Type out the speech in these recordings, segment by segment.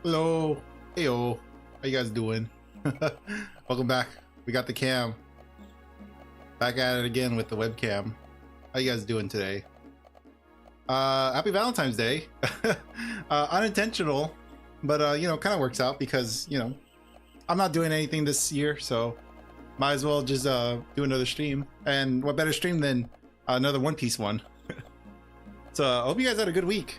Hello. Heyo. How you guys doing? Welcome back. We got the cam. Back at it again with the webcam. How you guys doing today? Happy Valentine's Day. Unintentional, but you know, kind of works out because, you know, I'm not doing anything this year, so might as well just do another stream. And what better stream than another One Piece one? So I hope you guys had a good week.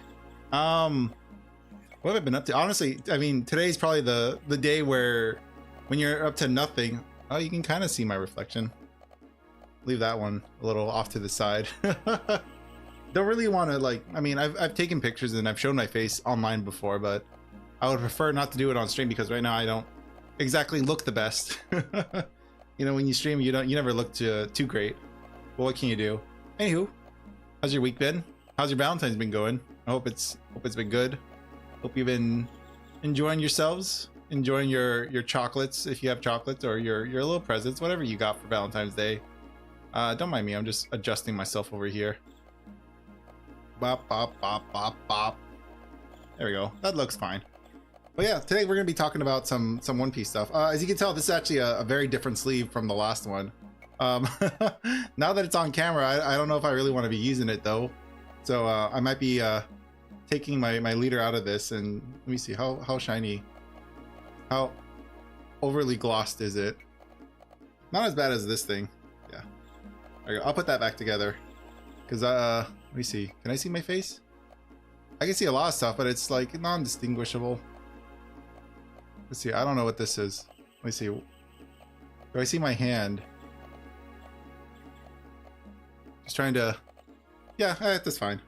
What have I been up to? Honestly, I mean, today's probably the day where when you're up to nothing. Oh, you can kind of see my reflection. Leave that one a little off to the side. Don't really want to, like, I mean, I've taken pictures and I've shown my face online before, but I would prefer not to do it on stream because right now I don't exactly look the best. You know, when you stream, you never look too great. Well, what can you do? Anywho, how's your week been? How's your Valentine's been going? I hope it's been good. Hope you've been enjoying yourselves, enjoying your chocolates if you have chocolates, or your little presents, whatever you got for Valentine's Day. Don't mind me, I'm just adjusting myself over here. Bop bop bop bop bop. There we go. That looks fine. But yeah, today we're gonna be talking about some One Piece stuff. As you can tell, this is actually a very different sleeve from the last one. Now that it's on camera, I don't know if I really want to be using it though. So I might be taking my leader out of this, and let me see how shiny, how overly glossed is it? Not as bad as this thing. Yeah, there you go. I'll put that back together because let me see, can I see my face? I can see a lot of stuff, but it's like non-distinguishable. Let's see, I don't know what this is. Let me see, do I see my hand? Just trying to, yeah, that's fine.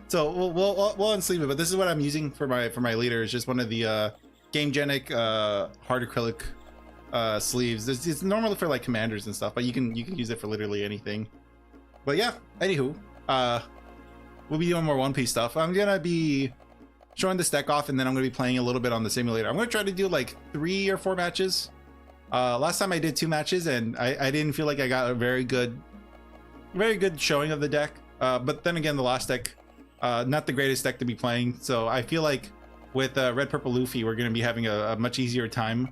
So we'll unsleeve it, but this is what I'm using for my leader. It's just one of the Gamegenic hard acrylic sleeves. It's normally for like commanders and stuff, but you can use it for literally anything. But yeah, anywho, we'll be doing more One Piece stuff. I'm gonna be showing this deck off, and then I'm gonna be playing a little bit on the simulator. I'm gonna try to do like 3 or 4 matches. Last time I did 2 matches, and I didn't feel like I got a very good showing of the deck. But then again, the last deck, not the greatest deck to be playing, so I feel like with red purple Luffy we're going to be having a much easier time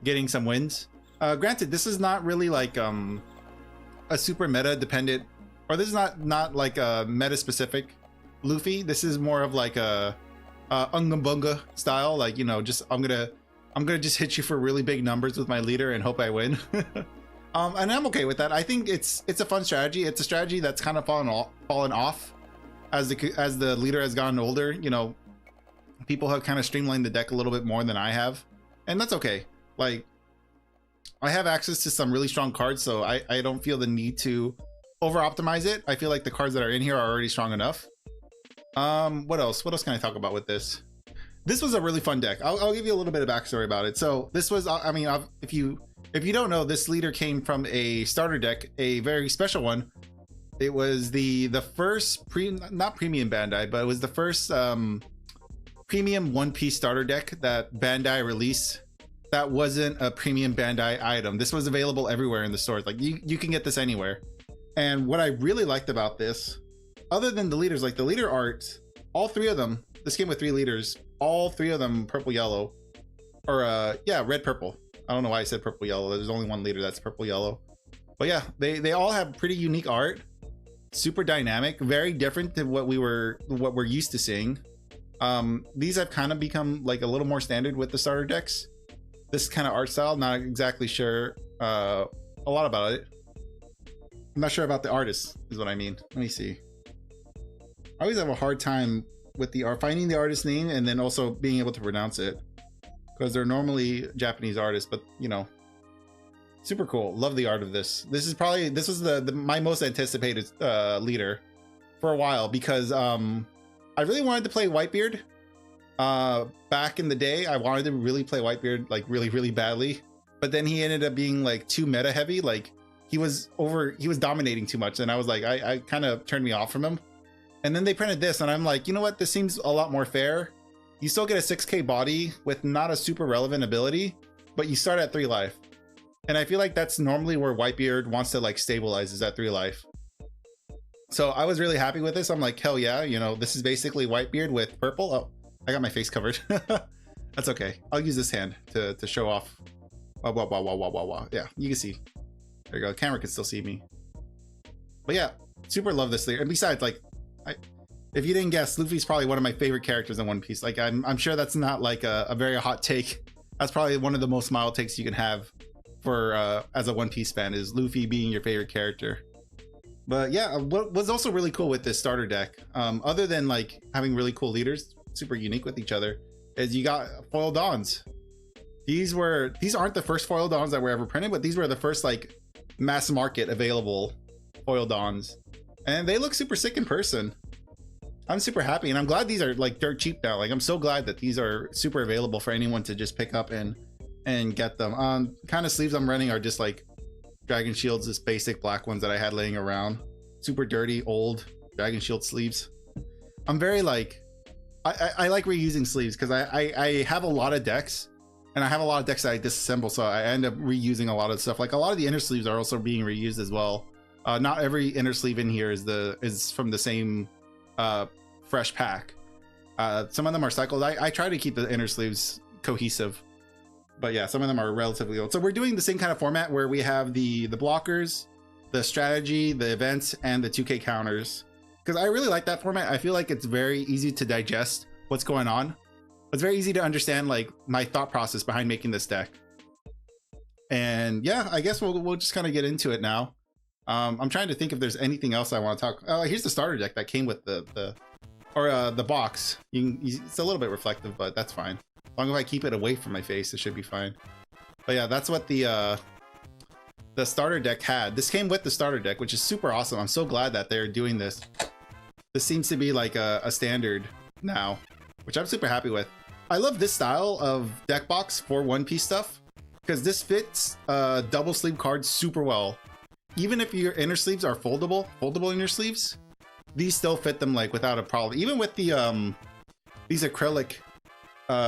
getting some wins. Granted, this is not really like a super meta dependent, or this is not like a meta specific Luffy. This is more of like a unga bunga style, like, you know, just I'm gonna just hit you for really big numbers with my leader and hope I win. And I'm okay with that. I think it's a fun strategy. It's a strategy that's kind of fallen off as the leader has gotten older. You know, people have kind of streamlined the deck a little bit more than I have, and that's okay. Like, I have access to some really strong cards, so I don't feel the need to over optimize it. I feel like the cards that are in here are already strong enough. What else can I talk about with this? This was a really fun deck. I'll give you a little bit of backstory about it. So this was, I mean, if you don't know, this leader came from a starter deck, a very special one. It was the first not premium Bandai, but it was the first premium One Piece starter deck that Bandai released that wasn't a premium Bandai item. This was available everywhere in the stores. Like, you can get this anywhere. And what I really liked about this, other than the leaders, like the leader art, all 3 of them, this came with 3 leaders, all 3 of them purple yellow, or yeah, red purple. I don't know why I said purple yellow. There's only one leader that's purple yellow. But yeah, they all have pretty unique art, super dynamic, very different than what we're used to seeing. These have kind of become like a little more standard with the starter decks. This kind of art style, not exactly sure a lot about it. I'm not sure about the artist is what I mean. Let me see. I always have a hard time with the art, finding the artist name and then also being able to pronounce it, because they're normally Japanese artists. But you know, super cool. Love the art of this. This was my most anticipated leader for a while, because I really wanted to play Whitebeard. Back in the day, I wanted to really play Whitebeard, like really badly, but then he ended up being like too meta heavy. Like, he was dominating too much, and I was like, I kind of turned me off from him. And then they printed this, and I'm like, you know what, this seems a lot more fair. You still get a 6k body with not a super relevant ability, but you start at 3 life. And I feel like that's normally where Whitebeard wants to like stabilize, is at 3 life. So I was really happy with this. I'm like, hell yeah, you know, this is basically Whitebeard with purple. Oh, I got my face covered. That's okay. I'll use this hand to show off. Wow. Yeah, you can see. There you go. The camera can still see me. But yeah, super love this leader. And besides, like, if you didn't guess, Luffy's probably one of my favorite characters in One Piece. Like, I'm sure that's not like a very hot take. That's probably one of the most mild takes you can have for as a One Piece fan, is Luffy being your favorite character. But yeah, what was also really cool with this starter deck, other than like having really cool leaders, super unique with each other, is you got foil dons. These aren't the first foil dons that were ever printed, but these were the first like mass market available foil dons, and they look super sick in person. I'm super happy, and I'm glad these are like dirt cheap now. Like, I'm so glad that these are super available for anyone to just pick up and get them. Kind of sleeves I'm running are just like Dragon Shields, just basic black ones that I had laying around. Super dirty, old Dragon Shield sleeves. I'm very like, I like reusing sleeves because I have a lot of decks, and I have a lot of decks that I disassemble, so I end up reusing a lot of stuff. Like, a lot of the inner sleeves are also being reused as well. Not every inner sleeve in here is from the same fresh pack. Some of them are cycled. I try to keep the inner sleeves cohesive, but yeah, some of them are relatively old. So we're doing the same kind of format where we have the blockers, the strategy, the events, and the 2K counters, because I really like that format. I feel like it's very easy to digest what's going on. It's very easy to understand like my thought process behind making this deck. And yeah, I guess we'll just kind of get into it now. I'm trying to think if there's anything else I want to talk. Oh, here's the starter deck that came with the box. It's a little bit reflective, but that's fine. As long as I keep it away from my face, it should be fine. But yeah, that's what the starter deck had. This came with the starter deck, which is super awesome. I'm so glad that they're doing this. This seems to be like a standard now, which I'm super happy with. I love this style of deck box for One Piece stuff, because this fits double sleeve cards super well. Even if your inner sleeves are foldable inner sleeves, these still fit them like without a problem. Even with the these acrylic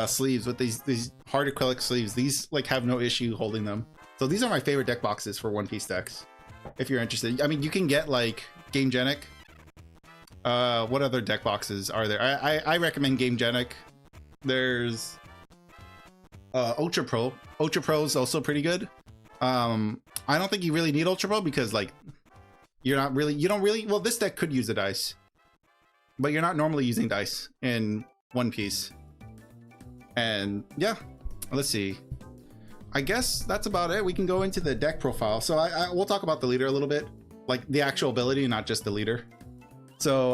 sleeves, with these hard acrylic sleeves, these like have no issue holding them. So these are my favorite deck boxes for One Piece decks, if you're interested. I mean, you can get like Game Genic. What other deck boxes are there? I recommend Game Genic. There's Ultra Pro. Ultra Pro is also pretty good. I don't think you really need Ultra Pro because like you don't really, well, this deck could use a dice, but you're not normally using dice in One Piece. And yeah, let's see. I guess that's about it. We can go into the deck profile. So we'll talk about the leader a little bit, like the actual ability, not just the leader. So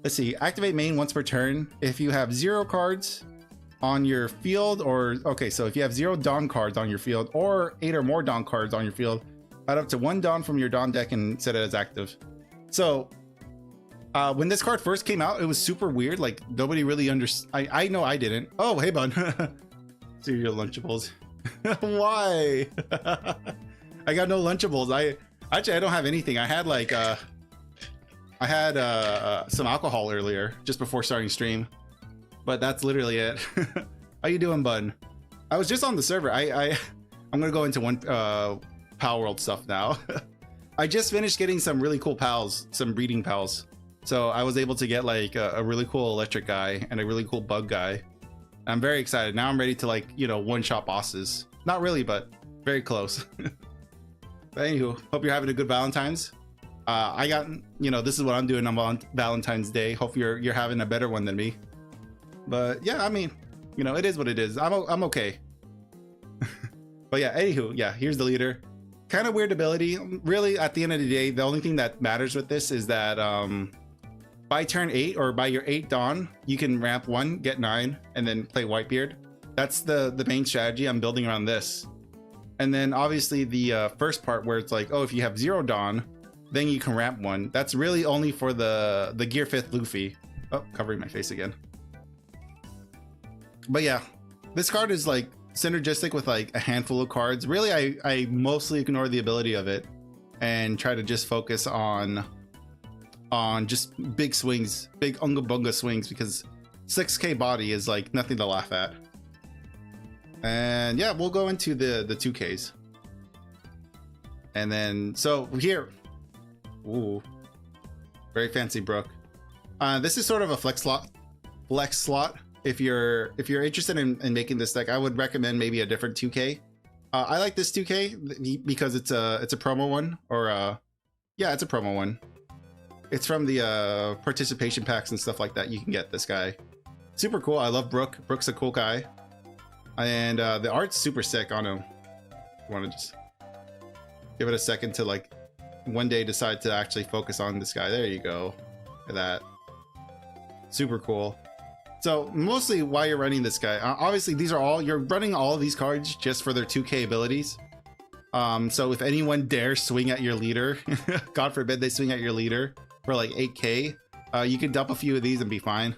let's see. Activate main once per turn. If you have 0 cards on your field, or okay, so if you have 0 Dawn cards on your field, or 8 or more Dawn cards on your field, add up to 1 Dawn from your Dawn deck and set it as active. So when this card first came out, it was super weird. Like, nobody really understood. I know I didn't. Oh, hey bud. Cereal Lunchables. Why? I got no Lunchables. I don't have anything. I had like I had some alcohol earlier just before starting stream, but that's literally it. How you doing, bud? I was just on the server. I'm gonna go into one Pal World stuff now. I just finished getting some really cool pals, some breeding pals. So I was able to get like a really cool electric guy and a really cool bug guy. I'm very excited. Now I'm ready to like, you know, one-shot bosses. Not really, but very close. But anywho, hope you're having a good Valentine's. I got, you know, this is what I'm doing on Valentine's Day. Hope you're having a better one than me. But yeah, I mean, you know, it is what it is. I'm okay. But yeah, anywho, yeah, here's the leader. Kind of weird ability. Really, at the end of the day, the only thing that matters with this is that by turn 8 or by your 8 Dawn, you can ramp 1, get 9, and then play Whitebeard. That's the main strategy. I'm building around this. And then obviously the first part where it's like, oh, if you have 0 Dawn, then you can ramp 1. That's really only for the Gear 5th Luffy. Oh, covering my face again. But yeah, this card is like synergistic with like a handful of cards. Really, I mostly ignore the ability of it and try to just focus on just big swings, big unga bunga swings, because 6k body is like nothing to laugh at. And yeah, we'll go into the 2Ks. And then, so here, ooh, very fancy Brook. This is sort of a flex slot. if you're interested in making this deck, I would recommend maybe a different 2K. I like this 2K because it's a promo one, or yeah, it's a promo one. It's from the participation packs and stuff like that. You can get this guy. Super cool. I love Brook. Brook's a cool guy, and the art's super sick on him. I want to just give it a second to like one day decide to actually focus on this guy. There you go. Look at that. Super cool. So mostly why you're running this guy, obviously these are all, you're running all of these cards just for their 2K abilities. So if anyone dares swing at your leader, God forbid they swing at your leader for like 8K, you can dump a few of these and be fine.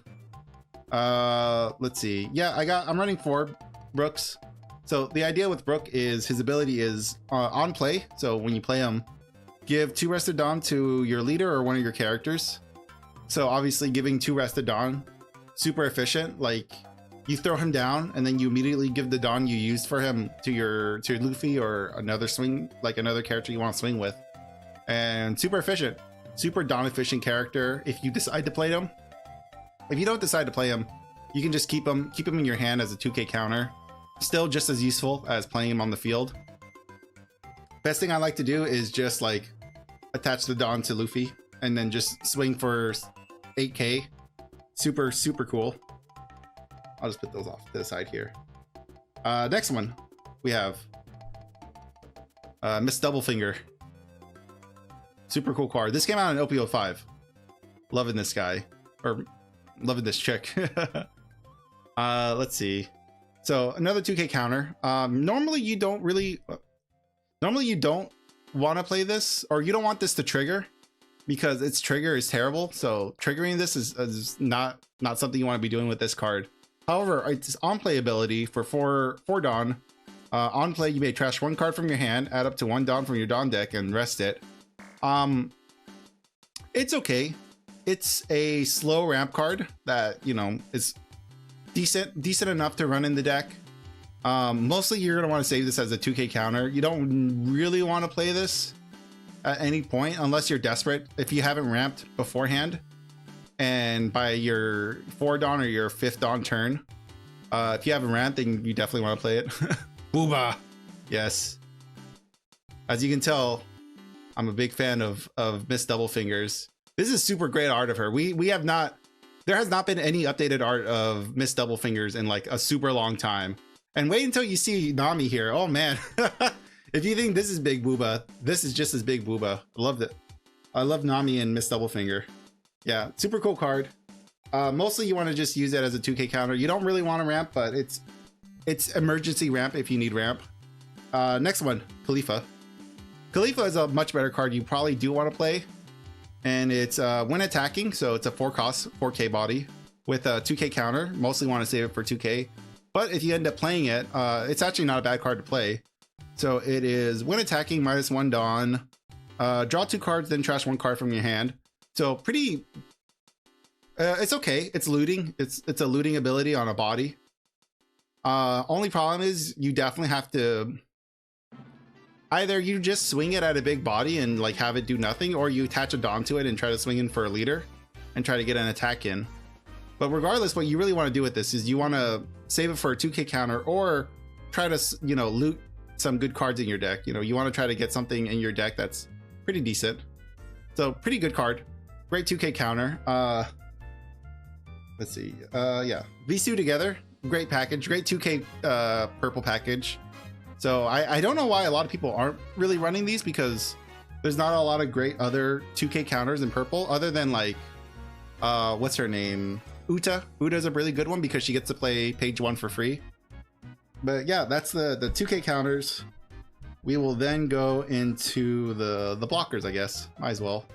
Let's see. Yeah, I'm running 4 Brooks. So the idea with Brook is his ability is on play. So when you play him, give 2 Rested Dawn to your leader or one of your characters. So obviously giving 2 Rested Dawn, super efficient. Like you throw him down and then you immediately give the Dawn you used for him to Luffy or another swing, like another character you want to swing with. And super efficient, super Dawn efficient character if you decide to play him. If you don't decide to play him, you can just keep him in your hand as a 2K counter. Still just as useful as playing him on the field. Best thing I like to do is just like attach the Dawn to Luffy and then just swing for 8K. Super, super cool. I'll just put those off to the side here. Next one we have Miss Doublefinger. Super cool card. This came out in OP05. Loving this guy, or loving this chick. Let's see. So another 2K counter. Normally you don't want to play this, or you don't want this to trigger, because its trigger is terrible. So triggering this is not something you want to be doing with this card. However, its on play ability for 4 Dawn. On play, you may trash 1 card from your hand, add up to 1 Dawn from your Dawn deck, and rest it. It's okay. It's a slow ramp card that, you know, is decent enough to run in the deck. Mostly you're gonna want to save this as a 2K counter. You don't really want to play this at any point unless you're desperate. If you haven't ramped beforehand, and by your 4 Dawn or your 5th Dawn turn, if you haven't ramped, then you definitely want to play it. Booba, yes. As you can tell, I'm a big fan of Miss Doublefingers. This is super great art of her. We have not, there has not been any updated art of Miss Doublefingers in like a super long time. And wait until you see Nami here. Oh man. If you think this is big booba, this is just as big booba. I loved it. I love Nami and Miss Doublefinger. Yeah, super cool card. Mostly you want to just use it as a 2K counter. You don't really want to ramp, but it's emergency ramp if you need ramp. Next one, Khalifa. Khalifa is a much better card you probably do want to play. And it's when attacking, so it's a 4 cost, 4K body with a 2K counter. Mostly want to save it for 2K. But if you end up playing it, it's actually not a bad card to play. So it is when attacking, -1 Dawn. Draw 2 cards, then trash 1 card from your hand. So pretty, it's okay. It's looting. It's a looting ability on a body. Only problem is you definitely have to, either you just swing it at a big body and like have it do nothing, or you attach a Dawn to it and try to swing in for a leader and try to get an attack in. But regardless, what you really want to do with this is you want to save it for a 2K counter, or try to, you know, loot some good cards in your deck. You know, you want to try to get something in your deck that's pretty decent. So pretty good card. Great 2K counter. Let's see. Yeah, these two together, great package. Great 2K purple package. So I don't know why a lot of people aren't really running these, because there's not a lot of great other 2K counters in purple, other than like what's her name, Uta. Uta's a really good one because she gets to play page 1 for free. But yeah, that's the 2K counters. We will then go into the blockers, I guess. Might as well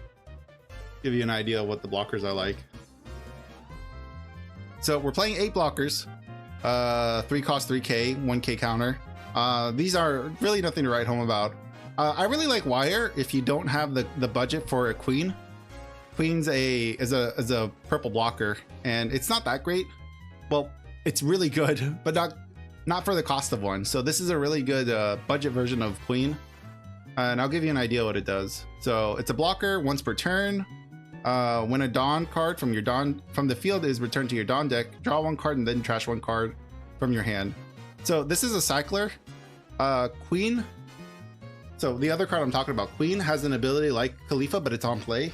give you an idea of what the blockers are like. So we're playing 8 blockers, 3 cost 3K, 1K counter. These are really nothing to write home about. I really like Wire if you don't have the budget for a Queen. Queen's is a purple blocker, and it's not that great. Well, it's really good, but not for the cost of one. So this is a really good budget version of Queen, and I'll give you an idea what it does. So it's a blocker once per turn. When a Dawn card from the field is returned to your Dawn deck, draw one card and then trash one card from your hand. So this is a cycler. Queen. So the other card I'm talking about, Queen, has an ability like Khalifa, but it's on play.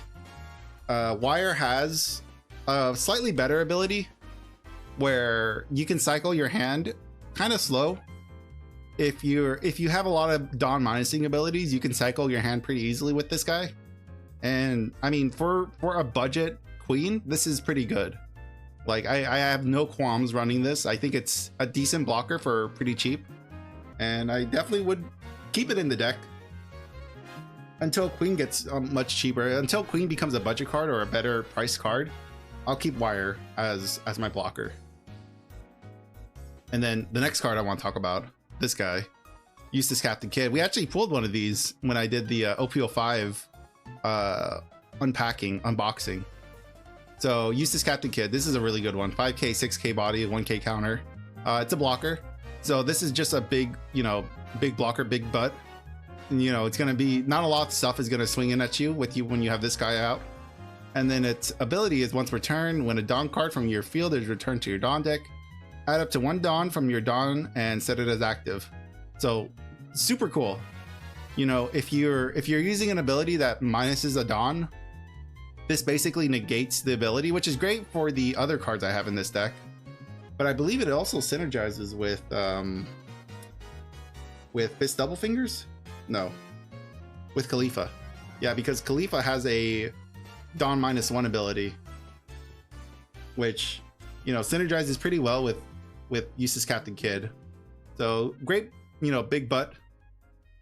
Wire has a slightly better ability where you can cycle your hand kind of slow. If you have a lot of Dawn minusing abilities, you can cycle your hand pretty easily with this guy. And I mean, for a budget Queen, this is pretty good. Like I have no qualms running this. I think it's a decent blocker for pretty cheap, and I definitely would keep it in the deck until Queen gets much cheaper. Until Queen becomes a budget card or a better price card, I'll keep Wire as my blocker. And then the next card I want to talk about, this guy, Eustace Captain Kidd. We actually pulled one of these when I did the OP05 unboxing. So Eustace Captain Kidd, this is a really good one. 5k, 6k body, 1k counter. It's a blocker. So this is just a big, big blocker, big butt. And, it's going to be, not a lot of stuff is going to swing in at you when you have this guy out. And then its ability is once per turn, when a Dawn card from your field is returned to your Dawn deck, add up to one Dawn from your Dawn and set it as active. So super cool. If you're using an ability that minuses a Dawn, this basically negates the ability, which is great for the other cards I have in this deck. But I believe it also synergizes with Fist Double Fingers? No, with Khalifa. Yeah, because Khalifa has a Dawn -1 ability, which synergizes pretty well with Eustace Captain Kidd. So great, big butt,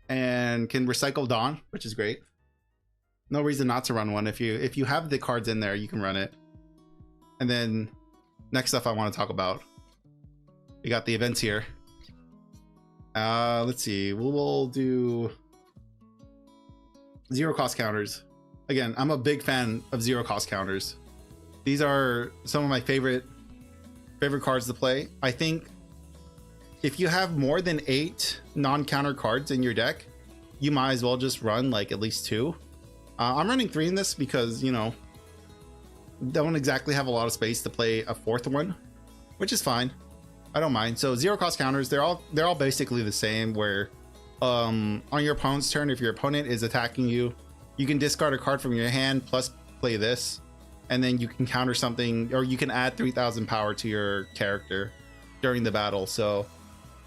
and can recycle Dawn, which is great. No reason not to run one. If you have the cards in there, you can run it. And then next stuff I want to talk about, we got the events here. Let's see, we'll do zero cost counters. Again, I'm a big fan of zero cost counters. These are some of my favorite cards to play. I think if you have more than 8 non-counter cards in your deck, you might as well just run like at least 2. I'm running 3 in this because don't exactly have a lot of space to play a 4th one, which is fine. I don't mind. So zero cost counters, they're all basically the same, where on your opponent's turn, if your opponent is attacking you, you can discard a card from your hand plus play this, and then you can counter something, or you can add 3,000 power to your character during the battle. So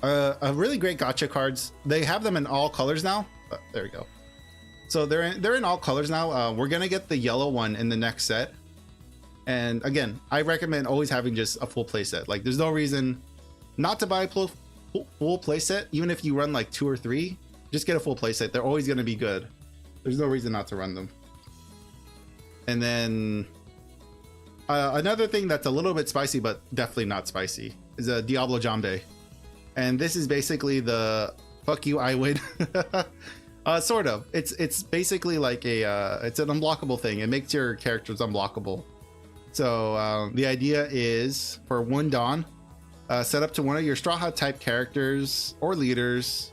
a really great gotcha cards. They have them in all colors now. There we go. So they're in all colors now. We're gonna get the yellow one in the next set, and again, I recommend always having just a full play set. Like, there's no reason not to buy a full play set. Even if you run like 2 or 3, just get a full play set. They're always going to be good. There's no reason not to run them. And then another thing that's a little bit spicy, but definitely not spicy, is a Diablo Jambe. And this is basically the fuck you, I win. Sort of. It's basically like it's an unblockable thing. It makes your characters unblockable. So the idea is for 1 Dawn, set up to one of your Straw Hat type characters or leaders.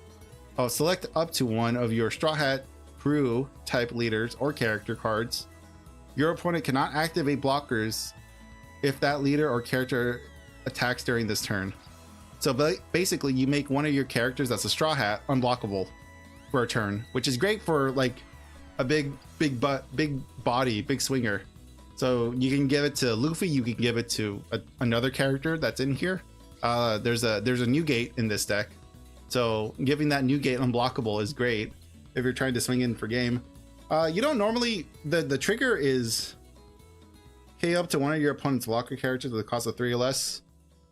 Select up to one of your Straw Hat crew type leaders or character cards. Your opponent cannot activate blockers if that leader or character attacks during this turn. So basically, you make one of your characters that's a Straw Hat unblockable for a turn, which is great for like a big body, big swinger. So you can give it to Luffy, you can give it to another character that's in here. There's a new gate in this deck, so giving that new gate unblockable is great if you're trying to swing in for game. You don't normally, the trigger is K up to one of your opponent's blocker characters with a cost of 3 or less.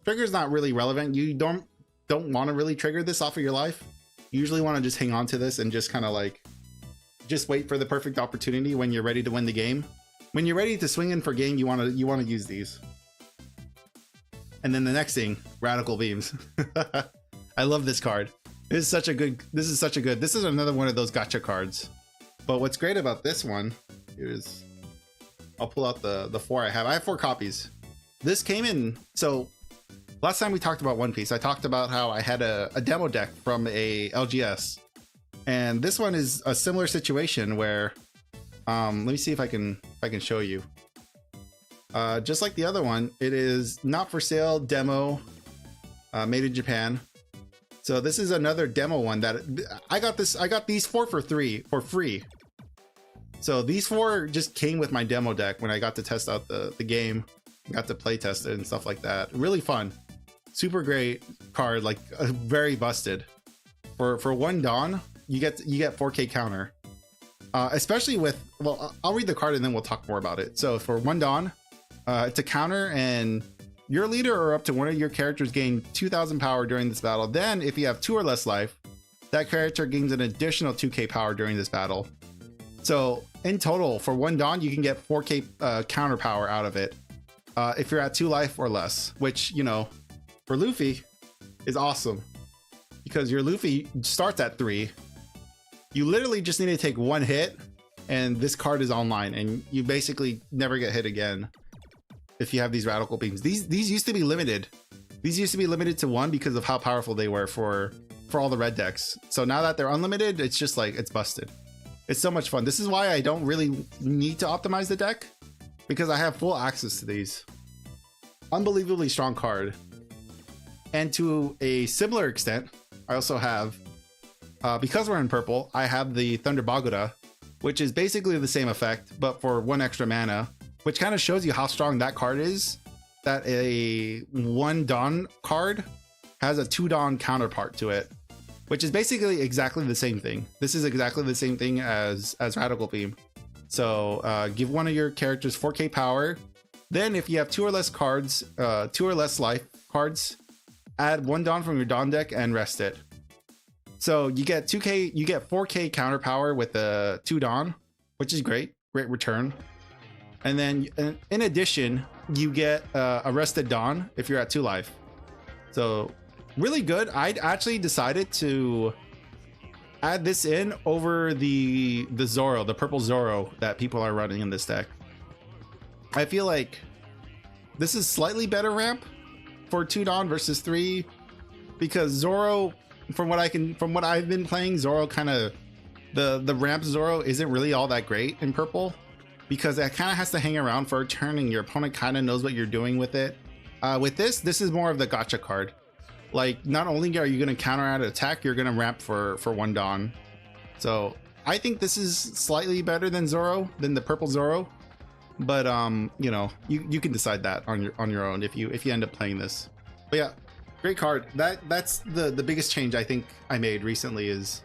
Trigger's not really relevant. You don't want to really trigger this off of your life. You usually want to just hang on to this and just kind of like just wait for the perfect opportunity when you're ready to win the game. When you're ready to swing in for game, you want to use these. And then the next thing, Radical Beams. I love this card. This is another one of those gotcha cards. But what's great about this one is, I'll pull out the 4 I have. I have 4 copies. This came in, so last time we talked about One Piece, I talked about how I had a demo deck from a LGS. And this one is a similar situation where, let me see if I can I can show you. Just like the other one, it is not for sale demo, made in Japan. So this is another demo one that I got these four for free. So these four just came with my demo deck when I got to test out the game, got to play test it and stuff like that. Really fun, super great card, like very busted. For one Dawn, you get 4K counter, especially with, well, I'll read the card and then we'll talk more about it. So for one Dawn, it's a counter, and your leader or up to one of your characters gain 2,000 power during this battle. Then if you have 2 or less life, that character gains an additional 2K power during this battle. So in total, for one Dawn, you can get 4K counter power out of it if you're at 2 life or less, which, you know, for Luffy is awesome, because your Luffy starts at 3. You literally just need to take 1 hit and this card is online, and you basically never get hit again if you have these radical beams. These used to be limited. These used to be limited to 1 because of how powerful they were for all the red decks. So now that they're unlimited, it's just like, it's busted. It's so much fun. This is why I don't really need to optimize the deck, because I have full access to these. Unbelievably strong card. And to a similar extent, I also have, because we're in purple, I have the Thunder Bagura, which is basically the same effect, but for 1 extra mana, which kind of shows you how strong that card is, that a 1 Dawn card has a 2 Dawn counterpart to it, which is basically exactly the same thing. This is exactly the same thing as Radical Beam. So give one of your characters 4K power. Then if you have 2 or less cards, 2 or less life cards, add 1 Dawn from your Dawn deck and rest it. So you get 2K, you get 4K counter power with the 2 Dawn, which is great return. And then in addition, you get a rested Dawn if you're at 2 life. So really good. I actually decided to add this in over the Zoro, the purple Zoro that people are running in this deck. I feel like this is slightly better ramp for 2 Dawn versus 3, because Zoro, from what I've been playing, Zoro kind of, the ramp Zoro isn't really all that great in purple, because it kind of has to hang around for a turn and your opponent kind of knows what you're doing with it. With this is more of the gotcha card. Like, not only are you going to counter out an attack, you're going to ramp for 1 Dawn. So I think this is slightly better than Zoro, than the purple Zoro. But you know, you can decide that on your own if you end up playing this. But yeah, great card. That's the biggest change I think I made recently is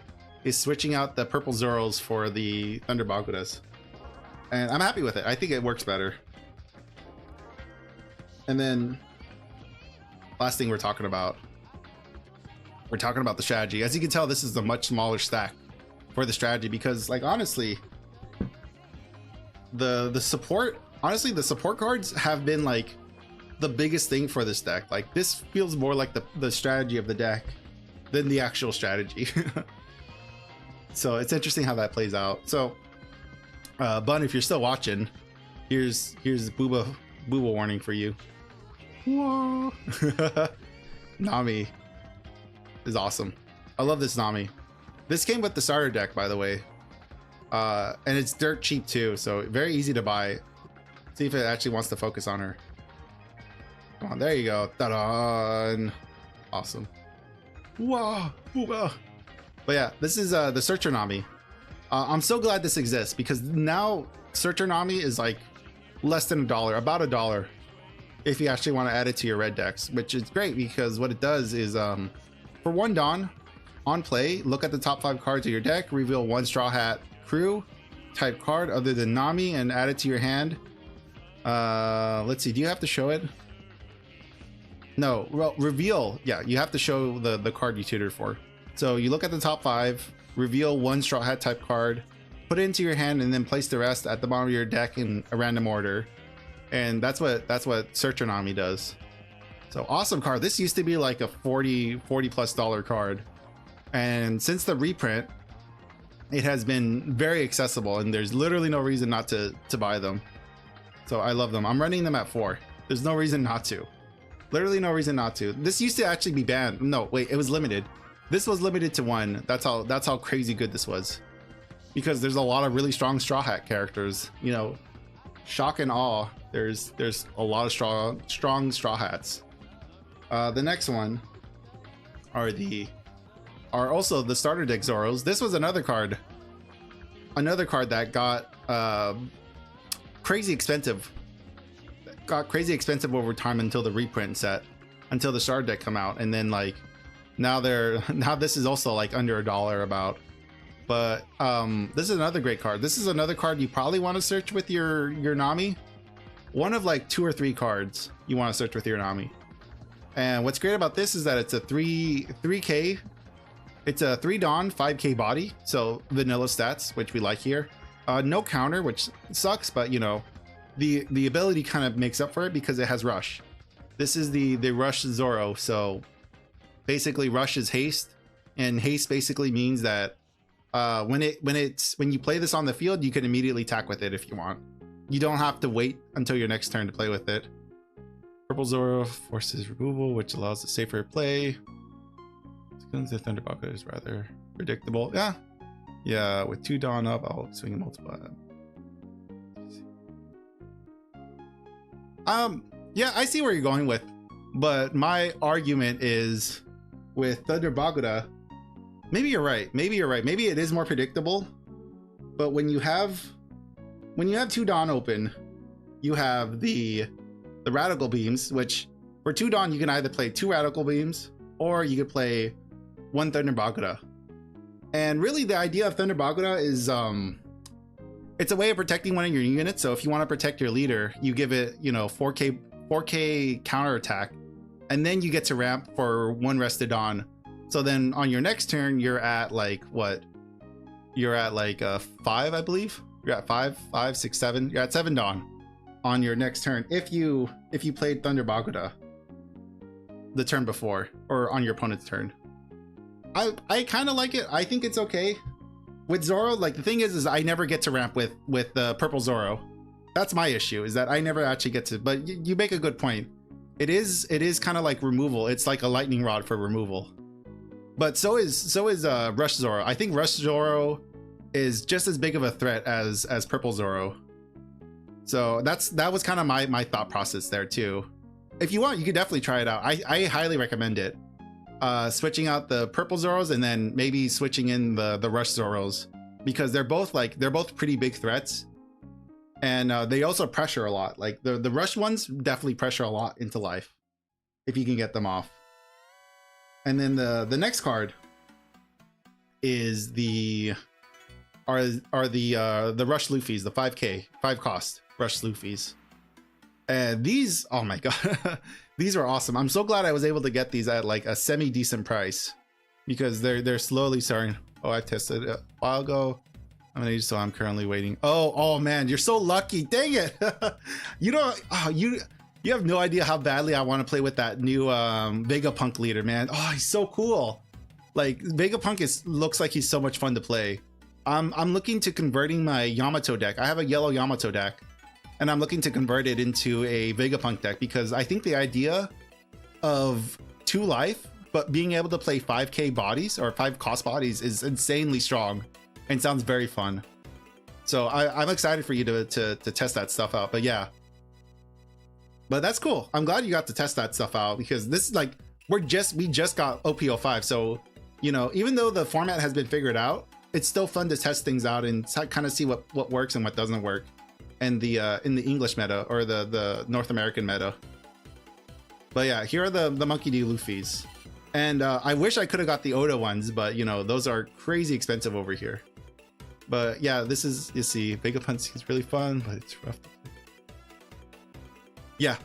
switching out the purple Zoros for the Thunder Baguras. And I'm happy with it. I think it works better. And then last thing we're talking about the strategy. As you can tell, this is a much smaller stack for the strategy, because, like, honestly, the support cards have been like the biggest thing for this deck. Like, this feels more like the strategy of the deck than the actual strategy. So it's interesting how that plays out. So Bun, if you're still watching, here's booba warning for you. Whoa. Nami is awesome. I love this Nami. This came with the starter deck, by the way, and it's dirt cheap too, so very easy to buy. See if it actually wants to focus on her. Come on, there you go. Ta-da! Awesome. Whoa. But yeah, this is the Searcher Nami. I'm so glad this exists, because now Searcher Nami is like less than $1, about $1, if you actually want to add it to your red decks, which is great, because what it does is for 1 Dawn on play, look at the top 5 cards of your deck, reveal 1 Straw Hat Crew type card other than Nami, and add it to your hand. Let's see, do you have to show it? No, well, reveal, yeah, you have to show the card you tutored for. So you look at the top 5, reveal 1 Straw Hat type card, put it into your hand, and then place the rest at the bottom of your deck in a random order. And that's what Searcher Nami does. So awesome card. This used to be like a $40+ card, and since the reprint, it has been very accessible, and there's literally no reason not to buy them. So I love them. I'm running them at 4. There's no reason not to. Literally no reason not to. This used to actually be banned. No, wait, it was limited. This was limited to 1. That's how crazy good this was, because there's a lot of really strong Straw Hat characters. You know, shock and awe. There's a lot of strong straw hats. The next one are also the starter deck Zoros. This was another card that got crazy expensive. Got crazy expensive over time until the reprint set, until the starter deck come out, and then like now this is also like under $1 about. But this is another great card. This is another card you probably want to search with your Nami. One of like 2 or 3 cards you want to search with your Nami. And what's great about this is that it's a 3K. It's a 3 Dawn, 5K body. So vanilla stats, which we like here. No counter, which sucks, but you know, the ability kind of makes up for it because it has rush. This is the rush Zoro. So basically rush is haste, and haste basically means that when you play this on the field, you can immediately attack with it if you want. You don't have to wait until your next turn to play with it. Purple Zoro forces removal, which allows a safer play. The Thunderbaka is rather predictable. Yeah, with 2 Dawn up, I'll swing and multiply. Yeah, I see where you're going with, but my argument is with Thunder Bagura. Maybe you're right. Maybe it is more predictable, but when you have 2 Dawn open, you have the Radical Beams, which for 2 Dawn you can either play 2 Radical Beams or you could play 1 Thunder Bagura. And really the idea of Thunder Bagura is it's a way of protecting one of your units. So if you want to protect your leader, you give it, you know, 4K counter attack, and then you get to ramp for 1 rested Dawn. So then on your next turn, you're at like what? You're at like 5, I believe. You're at 5, 6, 7. You're at 7 Dawn on your next turn if you played Thunder Bagura the turn before or on your opponent's turn. I kind of like it. I think it's okay. With Zoro, like the thing is I never get to ramp with the purple Zoro. That's my issue, is that I never actually get to. But you make a good point. It is kind of like removal. It's like a lightning rod for removal. But so is Rush Zoro. I think Rush Zoro is just as big of a threat as purple Zoro. So that was kind of my thought process there too. If you want, you could definitely try it out. I highly recommend it. Switching out the purple Zoros and then maybe switching in the Rush Zoros, because they're both pretty big threats, and they also pressure a lot. Like the Rush ones definitely pressure a lot into life if you can get them off. And then the next card is the Rush Luffys, the 5 cost Rush Luffys. And these, oh my god, these are awesome. I'm so glad I was able to get these at like a semi-decent price, because they're slowly starting. Oh, I tested it a while ago. So I'm currently waiting. Oh man, you're so lucky. Dang it. You have no idea how badly I want to play with that new Vegapunk leader, man. Oh, he's so cool. Like Vegapunk looks like he's so much fun to play. I'm looking to converting my Yamato deck. I have a yellow Yamato deck, and I'm looking to convert it into a Vegapunk deck, because I think the idea of 2 life, but being able to play 5K bodies or 5 cost bodies is insanely strong and sounds very fun. So I'm excited for you to test that stuff out. But yeah, but that's cool. I'm glad you got to test that stuff out, because this is like, we just got OP05. So, you know, even though the format has been figured out, it's still fun to test things out and kind of see what works and what doesn't work. And in the English meta or the North American meta. But yeah, here are the Monkey D. Luffys. And I wish I could have got the Oda ones, but you know, those are crazy expensive over here. But yeah, this is, you see, Vegapunk is really fun, but it's rough. Yeah,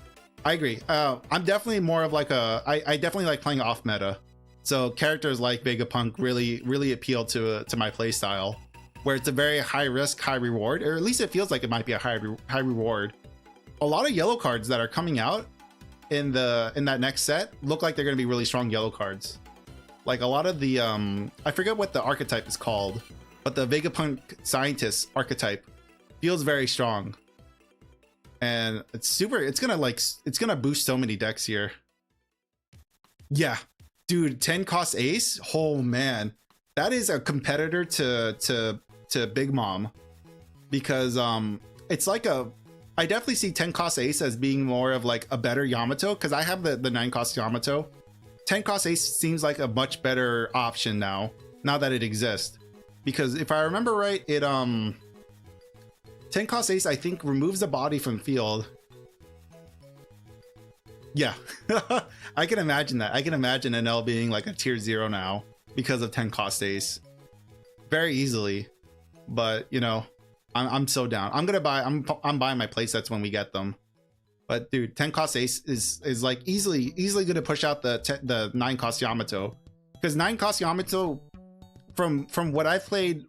I agree. I'm definitely more of like I definitely like playing off meta. So characters like Vegapunk really appeal to my play style, where it's a very high risk, high reward, or at least it feels like it might be a high reward. A lot of yellow cards that are coming out in that next set look like they're going to be really strong yellow cards. Like a lot of the I forget what the archetype is called, but the Vegapunk scientist archetype feels very strong, and it's gonna boost so many decks here. Yeah, dude, 10 cost ace. Oh man, that is a competitor to Big Mom, because it's like I definitely see 10 cost Ace as being more of like a better Yamato, because I have the 9 cost Yamato. 10 cost Ace seems like a much better option now that it exists. Because if I remember right, it 10 cost Ace I think removes the body from field. Yeah, I can imagine that. I can imagine NL being like a tier 0 now because of 10 cost Ace. Very easily. But you know, I'm so down. I'm buying my playsets when we get them. But dude, 10 cost Ace is like easily gonna push out the 9 cost Yamato. Because 9 cost Yamato, from what I've played,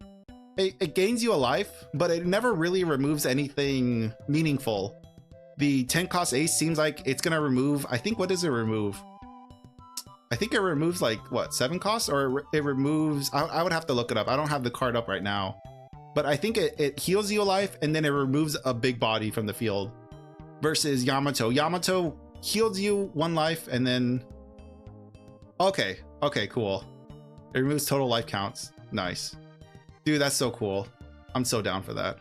it gains you a life, but it never really removes anything meaningful. The 10 cost Ace seems like it's gonna remove, I think, what does it remove? I think it removes like what, 7 costs, or it removes, I would have to look it up. I don't have the card up right now, but I think it heals you a life and then it removes a big body from the field. Versus Yamato heals you 1 life and then, okay, cool. It removes total life counts. Nice, dude, that's so cool. I'm so down for that.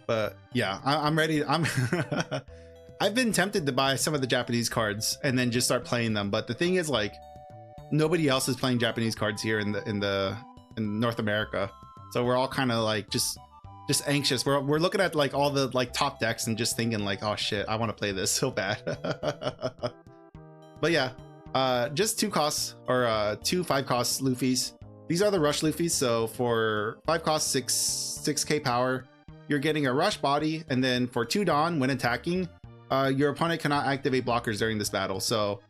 But yeah, I'm ready. I've been tempted to buy some of the Japanese cards and then just start playing them, but the thing is, like, nobody else is playing Japanese cards here in North America, so we're all kind of like just anxious. We're looking at like all the like top decks and just thinking like, oh shit, I want to play this so bad. But yeah, just 2 costs, or 2 5 costs Luffys. These are the rush Luffys. So for 5 costs, 6k power, you're getting a rush body, and then for 2 Dawn, when attacking, your opponent cannot activate blockers during this battle. So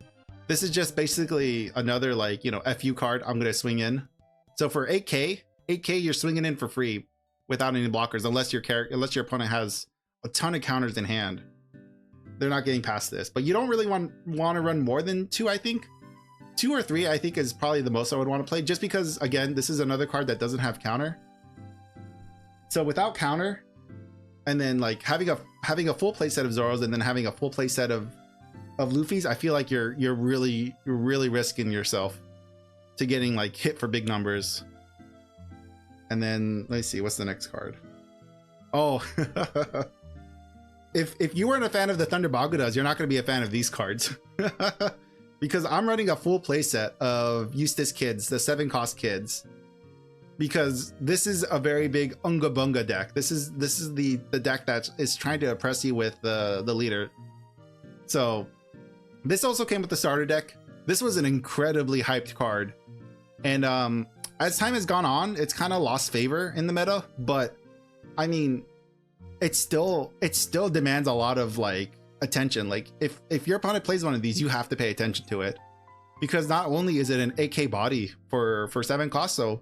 this is just basically another, like, you know, FU card I'm gonna swing in. So for 8k, you're swinging in for free without any blockers, unless your opponent has a ton of counters in hand. They're not getting past this, but you don't really want to run more than 2. I think 2 or 3 I think is probably the most I would want to play, just because, again, this is another card that doesn't have counter. So without counter, and then like having a full play set of Zoros and then having a full play set of Luffys, I feel like you're really risking yourself to getting like hit for big numbers. And then let's see, what's the next card? Oh, if you weren't a fan of the Thunder Bagudas, you're not going to be a fan of these cards. Because I'm running a full play set of Eustace Kids, the 7 cost kids, because this is a very big Unga Bunga deck. This is the deck that is trying to oppress you with the leader. So this also came with the starter deck. This was an incredibly hyped card, and as time has gone on, it's kind of lost favor in the meta. But I mean, it still demands a lot of like attention. Like if your opponent plays one of these, you have to pay attention to it, because not only is it an AK body for 7 costs, so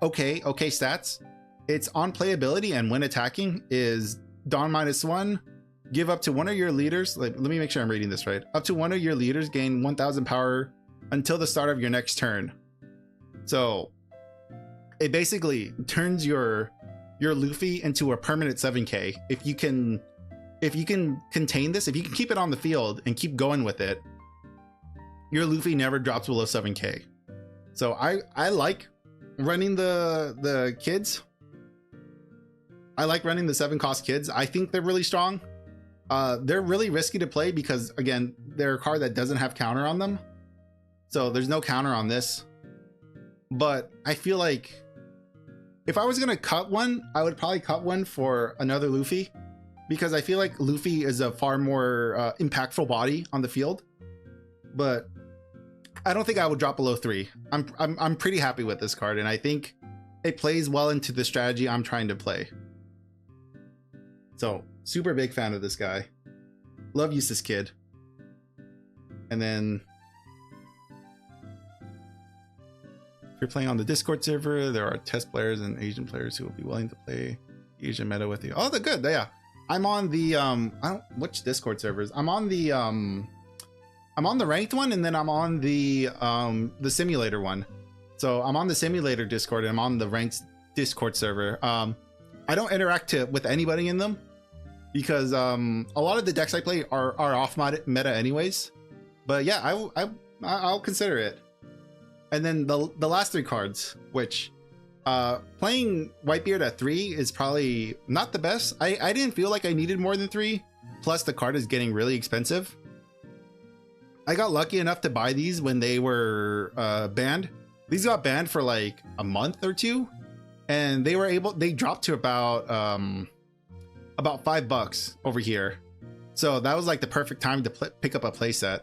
okay stats, it's on playability, and when attacking is Dawn -1, give up to one of your leaders, like, let me make sure I'm reading this right, up to one of your leaders gain 1000 power until the start of your next turn. So it basically turns your Luffy into a permanent 7k. If you can contain this, if you can keep it on the field and keep going with it, your Luffy never drops below 7k. So I like running the kids. I like running the 7 cost kids. I think they're really strong. They're really risky to play because, again, they're a card that doesn't have counter on them. So there's no counter on this. But I feel like if I was gonna cut one, I would probably cut one for another Luffy, because I feel like Luffy is a far more impactful body on the field. But I don't think I would drop below 3. I'm pretty happy with this card, and I think it plays well into the strategy I'm trying to play. So super big fan of this guy. Love Eustace Kid. And then if you're playing on the Discord server, there are test players and Asian players who will be willing to play Asian meta with you. Oh, they're good. Yeah, I'm on the which Discord servers? I'm on the ranked one, and then I'm on the simulator one. So I'm on the simulator Discord, and I'm on the ranked Discord server. I don't interact with anybody in them, because a lot of the decks I play are off meta anyways. But yeah, I'll consider it. And then the last 3 cards, which Playing Whitebeard at 3 is probably not the best. I didn't feel like I needed more than 3. Plus the card is getting really expensive. I got lucky enough to buy these when they were banned. These got banned for like a month or 2, and they dropped to about $5 over here. So that was like the perfect time to pick up a playset.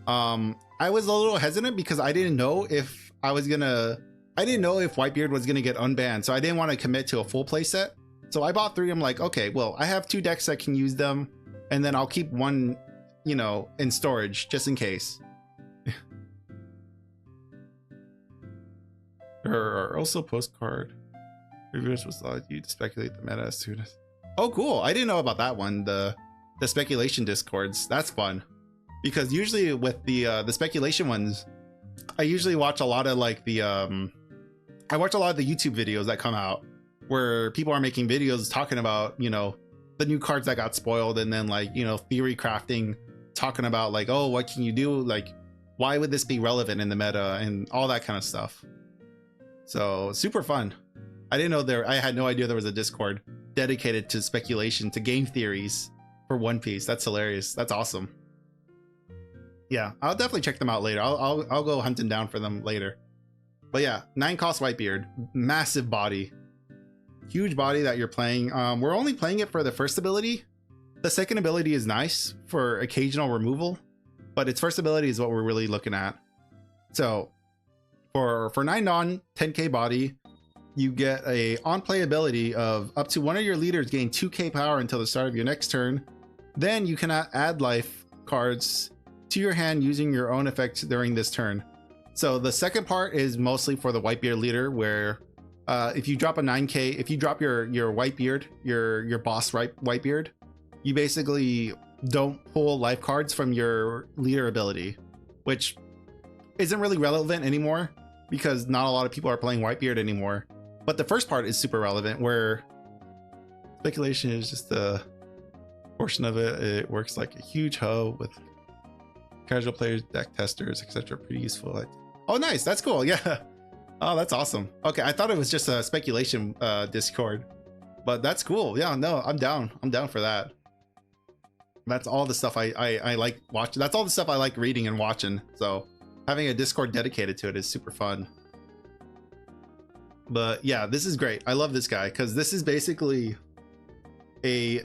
I was a little hesitant because I didn't know if Whitebeard was gonna get unbanned, so I didn't want to commit to a full playset. So I bought 3. I'm like, okay, well, I have 2 decks that can use them, and then I'll keep 1, you know, in storage just in case. There are also postcard reviewers was allowed you to speculate the meta as soon as. Oh, cool! I didn't know about that one. The speculation discords. That's fun, because usually with the speculation ones, I usually watch a lot of like the I watch a lot of the YouTube videos that come out where people are making videos talking about, you know, the new cards that got spoiled, and then like, you know, theory crafting, talking about like, oh, what can you do? Like, why would this be relevant in the meta and all that kind of stuff. So super fun. I didn't know I had no idea there was a Discord dedicated to speculation, to game theories for One Piece. That's hilarious. That's awesome. Yeah, I'll definitely check them out later. I'll go hunting down for them later. But yeah, 9 cost Whitebeard, massive body, huge body that you're playing. We're only playing it for the first ability. The second ability is nice for occasional removal, but its first ability is what we're really looking at. So for 9 non 10k body, you get a on play ability of up to one of your leaders gain 2k power until the start of your next turn. Then you cannot add life cards to your hand using your own effects during this turn. So the second part is mostly for the Whitebeard leader, where if you drop a 9k, if you drop your Whitebeard, your boss Whitebeard, you basically don't pull life cards from your leader ability, which isn't really relevant anymore because not a lot of people are playing Whitebeard anymore. But the first part is super relevant, where speculation is just a portion of it. It works like a huge hub with casual players, deck testers, etc. Pretty useful. Like, oh, nice. That's cool. Yeah. Oh, that's awesome. Okay, I thought it was just a speculation Discord, but that's cool. Yeah, no, I'm down. I'm down for that. That's all the stuff I like watching. That's all the stuff I like reading and watching. So having a Discord dedicated to it is super fun. But yeah, this is great. I love this guy because this is basically a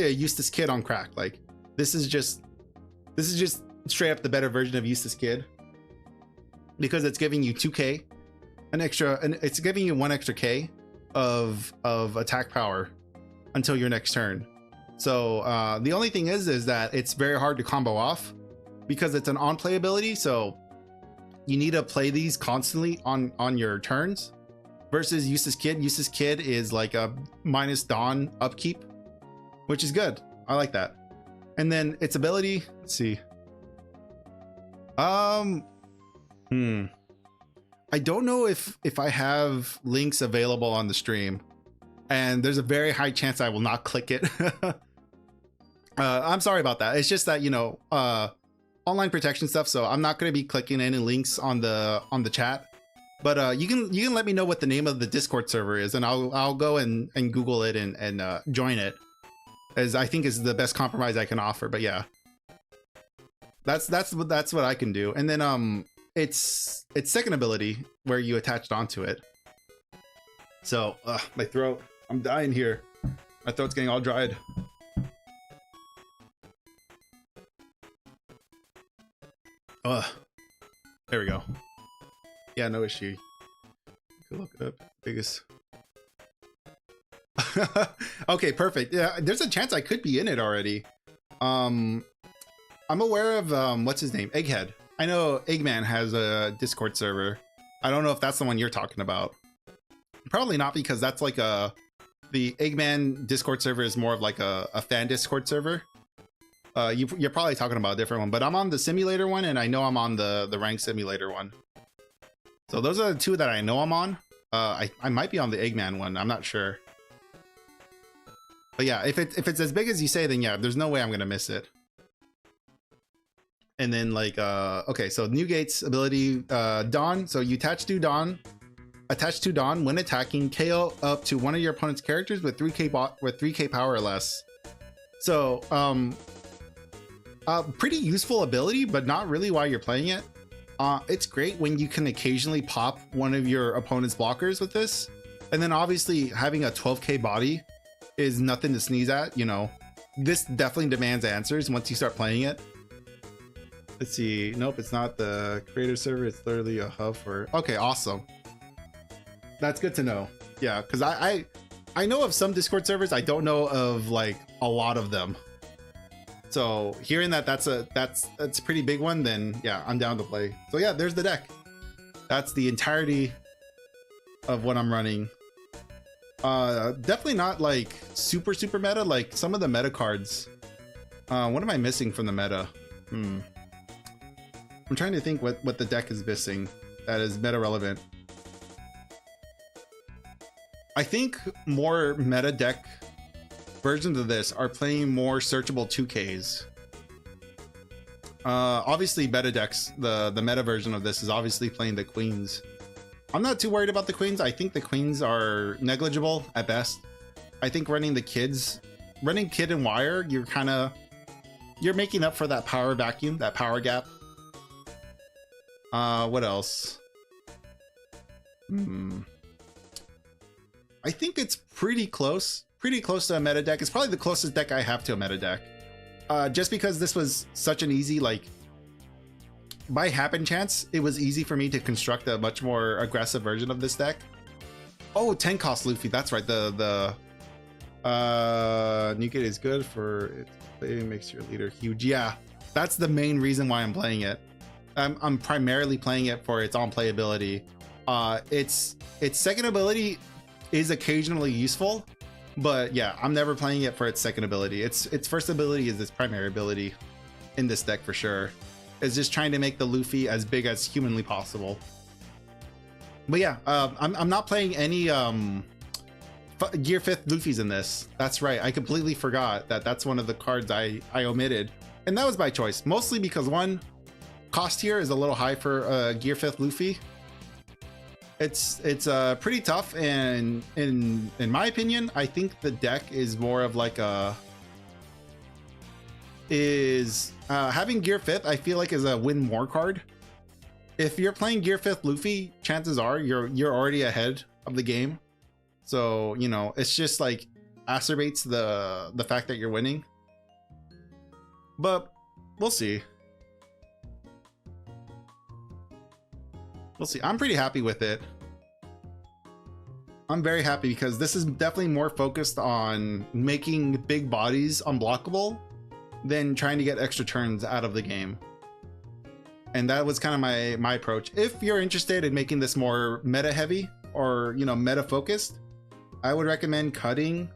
Eustace Kid on crack. Like this is just straight up the better version of Eustace Kid, because it's giving you 2k, an extra, and it's giving you 1 extra k of attack power until your next turn. So the only thing is that it's very hard to combo off because it's an on play ability. So you need to play these constantly on your turns. Versus Eustace Kid. Eustace Kid is like a minus Dawn upkeep, which is good. I like that. And then its ability, let's see. I don't know if I have links available on the stream, and there's a very high chance I will not click it. I'm sorry about that. It's just that, you know, online protection stuff, so I'm not going to be clicking any links on the chat. But you can let me know what the name of the Discord server is, and I'll go and Google it and join it, as I think is the best compromise I can offer. But yeah, that's what I can do. And then its second ability, where you attached onto it. So my throat, I'm dying here. My throat's getting all dried. There we go. Yeah, no issue. You can look it up. Biggest. Okay, perfect. Yeah, there's a chance I could be in it already. I'm aware of what's his name? Egghead. I know Eggman has a Discord server. I don't know if that's the one you're talking about. Probably not, because that's like the Eggman Discord server is more of like a fan Discord server. You're probably talking about a different one, but I'm on the simulator one, and I know I'm on the rank simulator one. So those are the 2 that I know I'm on. I might be on the Eggman one. I'm not sure. But yeah, if it's as big as you say, then yeah, there's no way I'm gonna miss it. And then like okay, so Newgate's ability, Dawn. So you attach to Dawn attached to Dawn when attacking, KO up to one of your opponent's characters with 3k power or less. So pretty useful ability, but not really while you're playing it. It's great when you can occasionally pop one of your opponent's blockers with this, and then obviously having a 12k body is nothing to sneeze at. You know, this definitely demands answers once you start playing it. Let's see. Nope, it's not the creator server. It's literally a hub for. Okay, awesome. That's good to know. Yeah, because I know of some Discord servers. I don't know of like a lot of them. So hearing that that's a pretty big one, then yeah, I'm down to play. So yeah, there's the deck. That's the entirety of what I'm running. Definitely not like super meta like some of the meta cards. What am I missing from the meta? I'm trying to think what the deck is missing that is meta relevant. I think more meta deck versions of this are playing more searchable 2Ks. Obviously meta decks, the meta version of this is obviously playing the queens. I'm not too worried about the queens. I think the queens are negligible at best. I think running kid and wire, you're making up for that power vacuum, that power gap. What else? I think it's pretty close to a meta deck. It's probably the closest deck I have to a meta deck. Just because this was such an easy, like, by happen chance, it was easy for me to construct a much more aggressive version of this deck. Oh, 10 cost Luffy. That's right. The Nuke is good for it makes your leader huge. Yeah, that's the main reason why I'm playing it. I'm primarily playing it for its on playability. Its second ability is occasionally useful, but yeah, I'm never playing it for its second ability. Its first ability is its primary ability in this deck for sure. It's just trying to make the Luffy as big as humanly possible. But yeah, I'm not playing any Gear 5th Luffys in this. That's right, I completely forgot that's one of the cards I omitted, and that was by choice, mostly because one, cost here is a little high for Gear 5th Luffy. It's pretty tough, and in my opinion, I think the deck is more of like having Gear 5th, I feel like, is a win more card. If you're playing Gear 5th Luffy, chances are you're already ahead of the game. So, you know, it's just like acerbates the fact that you're winning. But we'll see. We'll see. I'm pretty happy with it. I'm very happy because this is definitely more focused on making big bodies unblockable than trying to get extra turns out of the game. And that was kind of my approach. If you're interested in making this more meta heavy or, you know, meta focused, I would recommend cutting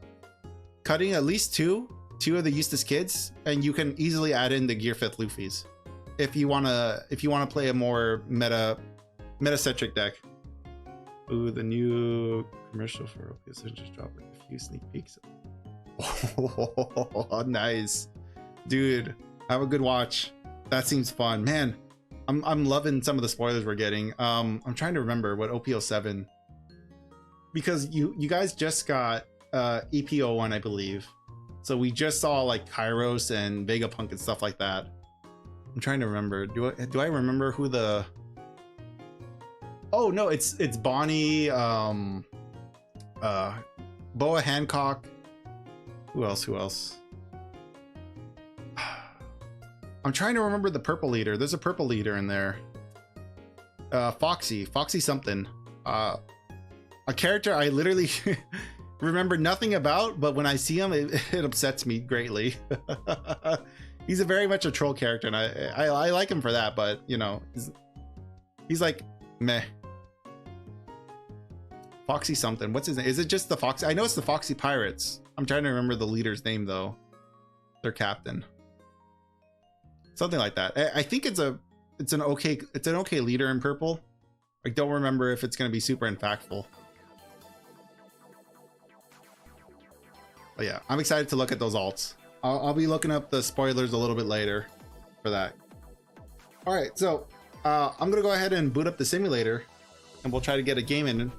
at least two of the Eustace kids, and you can easily add in the Gear 5th Luffys if you want to play a more meta-centric deck. Ooh, the new commercial for OPS just dropped like a few sneak peeks. Oh, nice, dude. Have a good watch. That seems fun, man. I'm loving some of the spoilers we're getting. I'm trying to remember what OP07, because you guys just got EP01, I believe. So we just saw like Kairos and Vegapunk and stuff like that. I'm trying to remember. Do I remember who the? Oh no, it's Bonnie, Boa Hancock. Who else? I'm trying to remember the purple leader. There's a purple leader in there. Foxy something. A character I literally remember nothing about, but when I see him, it upsets me greatly. He's very much a troll character, and I like him for that, but you know, he's like meh. Foxy something. What's his name? Is it just the Foxy? I know it's the Foxy Pirates. I'm trying to remember the leader's name though. Their captain. Something like that. I think it's an okay leader in purple. I don't remember if it's going to be super impactful. But yeah, I'm excited to look at those alts. I'll be looking up the spoilers a little bit later for that. All right, so I'm gonna go ahead and boot up the simulator, and we'll try to get a game in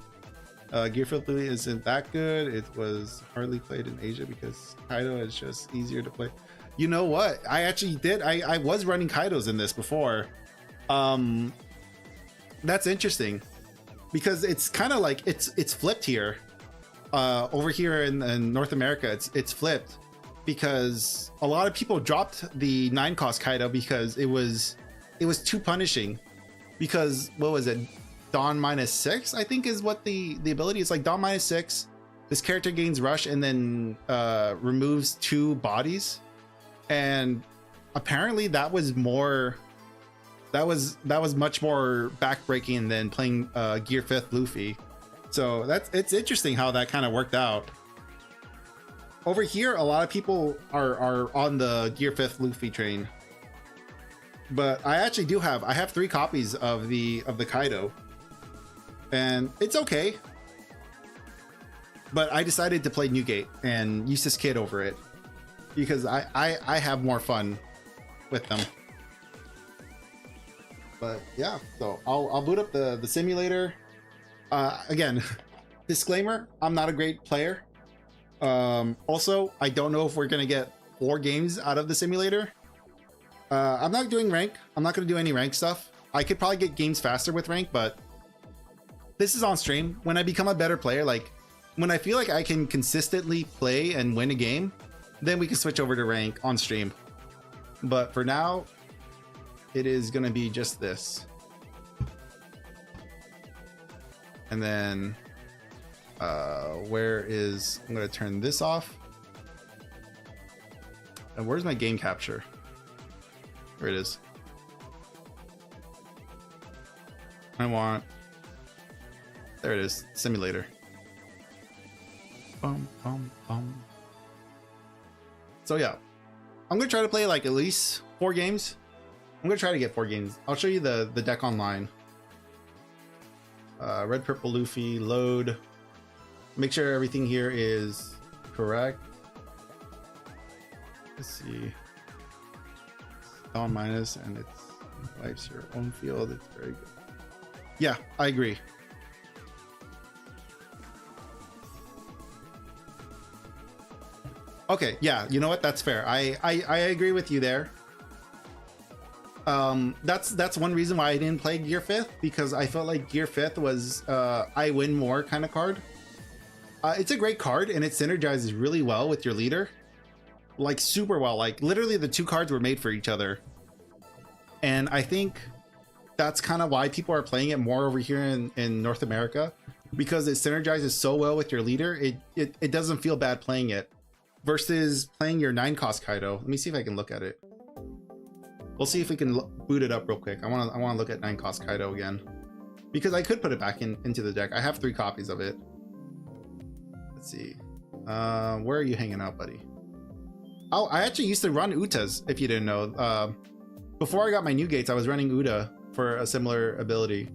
Gear Flip Louis isn't that good. It was hardly played in Asia because Kaido is just easier to play. You know what? I actually did. I was running Kaidos in this before. That's interesting because it's kind of like it's flipped here. Over here in North America, it's flipped because a lot of people dropped the 9-cost Kaido because it was too punishing. Because what was it? Dawn -6, I think, is what the ability is. Like Dawn -6, this character gains rush and then removes 2 bodies, and apparently that was much more backbreaking than playing Gear 5th Luffy. So it's interesting how that kind of worked out. Over here, a lot of people are on the Gear 5th Luffy train, but I actually I have 3 copies of the Kaido, and it's okay. But I decided to play Newgate and use this kid over it because I have more fun with them. But yeah, so I'll boot up the simulator. Again, disclaimer, I'm not a great player. Also, I don't know if we're gonna get 4 games out of the simulator. I'm not doing rank. I'm not gonna do any rank stuff. I could probably get games faster with rank, but this is on stream. When I become a better player, like when I feel like I can consistently play and win a game, then we can switch over to rank on stream. But for now, it is gonna be just this. And then I'm gonna turn this off. And where's my game capture? There it is. There it is, simulator. So yeah, I'm gonna try to play like at least 4 games. I'm gonna try to get 4 games. I'll show you the deck online. Red, purple, Luffy, load. Make sure everything here is correct. Let's see. Dawn minus, and it wipes your own field. It's very good. Yeah, I agree. Okay, yeah, you know what? That's fair. I agree with you there. That's one reason why I didn't play Gear 5th, because I felt like Gear 5th was I win more kind of card. It's a great card and it synergizes really well with your leader, like super well. Like literally the 2 cards were made for each other, and I think that's kind of why people are playing it more over here in North America, because it synergizes so well with your leader. It doesn't feel bad playing it versus playing your 9-cost Kaido. Let me see if I can look at it. We'll see if we can boot it up real quick. I want to look at 9-cost Kaido again, because I could put it back into the deck. I have 3 copies of it. Let's see. Where are you hanging out, buddy? Oh, I actually used to run Utas, if you didn't know. Before I got my new gates, I was running Uta for a similar ability.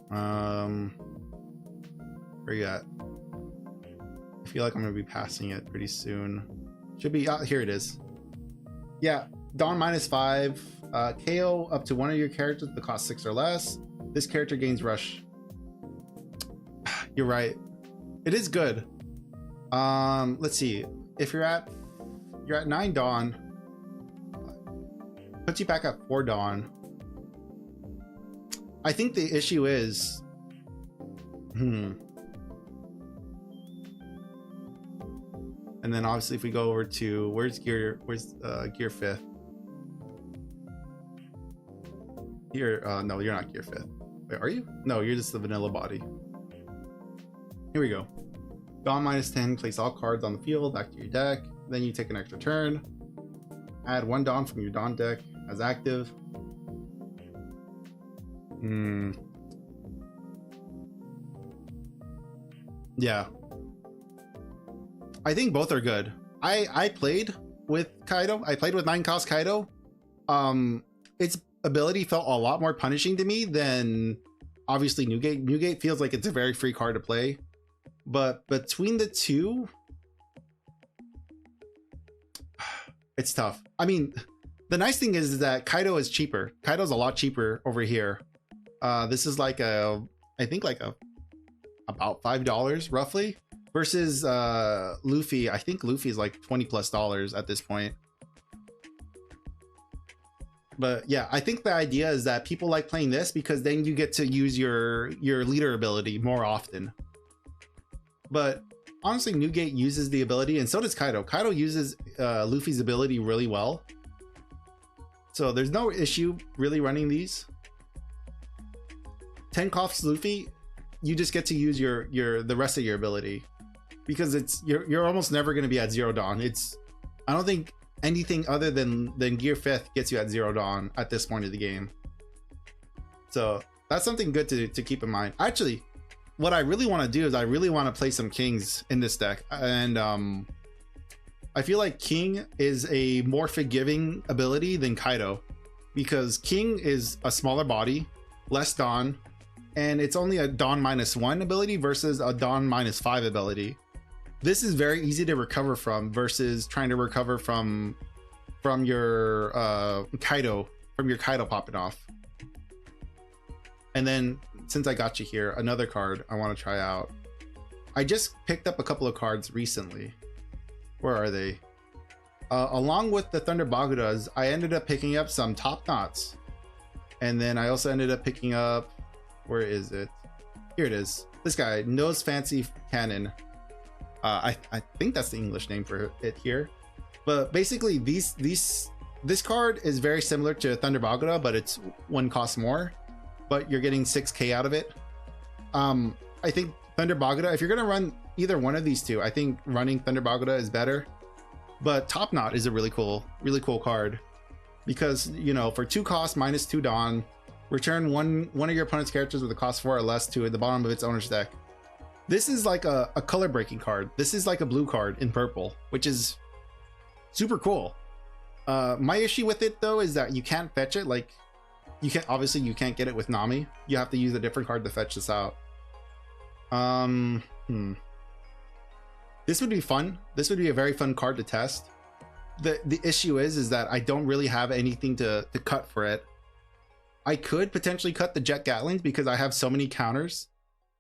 Where you at? I feel like I'm gonna be passing it pretty soon. Should be out. Here it is. Yeah, Dawn -5. KO up to one of your characters that cost 6 or less. This character gains rush. You're right. It is good. Let's see. If you're at 9 Dawn, puts you back at 4 Dawn. I think the issue is, and then obviously if we go over to where's Gear 5th? Here, no, you're not Gear 5th. Wait, are you? No, you're just the vanilla body. Here we go. Dawn -10, place all cards on the field back to your deck. Then you take an extra turn. Add 1 Dawn from your Dawn deck as active. Yeah. I think both are good. I played with Kaido. I played with 9-cost Kaido. Its ability felt a lot more punishing to me than obviously Newgate. Newgate feels like it's a very free card to play. But between the two, it's tough. I mean, the nice thing is that Kaido is cheaper. Kaido's a lot cheaper over here. This is like a I think like about $5 roughly, versus Luffy. I think Luffy is like $20+ at this point. But yeah, I think the idea is that people like playing this because then you get to use your leader ability more often. But honestly, Newgate uses the ability, and so does Kaido. Kaido uses Luffy's ability really well, so there's no issue really running these. 10 coughs Luffy, you just get to use the rest of your ability, because you're almost never going to be at 0 Dawn. I don't think anything other than Gear 5th gets you at 0 Dawn at this point of the game. So that's something good to keep in mind. Actually, what I really want to do is I really want to play some Kings in this deck, and I feel like King is a more forgiving ability than Kaido, because King is a smaller body, less Dawn, and it's only a Dawn -1 ability versus a Dawn -5 ability. This is very easy to recover from versus trying to recover from your Kaido popping off. And then, since I got you here, another card I want to try out. I just picked up a couple of cards recently. Where are they? Along with the Thunder Bagudas, I ended up picking up some Top Knots, and then I also ended up picking up, where is it? Here it is. This guy, Nose Fancy Cannon. I think that's the English name for it here. But basically, this card is very similar to Thunder Baguda, but it's 1 cost more, but you're getting 6k out of it. I think Thunder Baguda, if you're gonna run either one of these two, I think running Thunder Baguda is better. But Top Knot is a really cool card, because, you know, for 2 cost -2 Dawn, return one of your opponent's characters with a cost 4 or less to the bottom of its owner's deck. This is like a color breaking card. This is like a blue card in purple, which is super cool. My issue with it though is that you can't fetch it. Like, you can't get it with Nami. You have to use a different card to fetch this out. This would be fun. This would be a very fun card to test. The issue is that I don't really have anything to cut for it. I could potentially cut the Jet Gatlings because I have so many counters.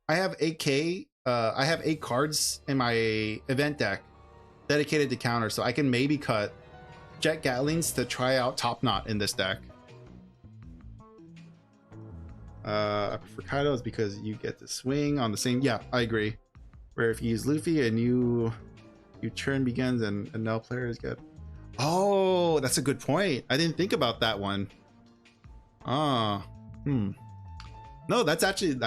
I have 8k. I have 8 cards in my event deck dedicated to counter, so I can maybe cut Jet Gatlings to try out Top Knot in this deck. I prefer Kaido's because you get to swing on the same. Yeah, I agree. Where if you use Luffy and your turn begins and no players get. Oh, that's a good point. I didn't think about that one. No, that's actually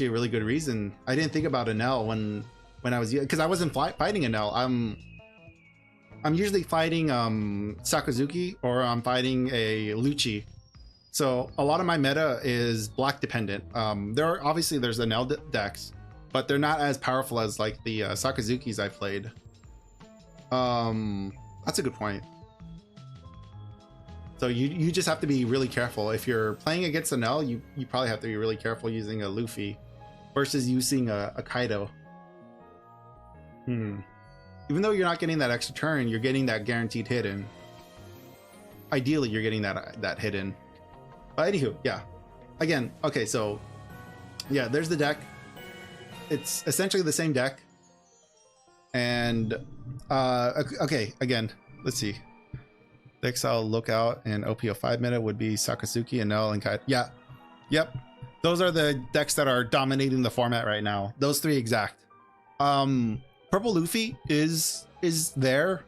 a really good reason. I didn't think about Enel when I was, because I wasn't fighting Enel. I'm usually fighting Sakazuki, or I'm fighting a Lucci. So a lot of my meta is black dependent. There's Enel decks, but they're not as powerful as like the Sakazukis I played. That's a good point. So you just have to be really careful. If you're playing against Enel, you probably have to be really careful using a Luffy versus using a Kaido. Even though you're not getting that extra turn, you're getting that guaranteed hidden. Ideally, you're getting that hidden. But anywho, yeah. Again, okay, so yeah, there's the deck. It's essentially the same deck. And okay, again, let's see. The Exile Lookout and OPO 5 meta would be Sakazuki, Enel, and Kaido. Yeah, yep. Those are the decks that are dominating the format right now. Those 3 exact. Purple Luffy is there.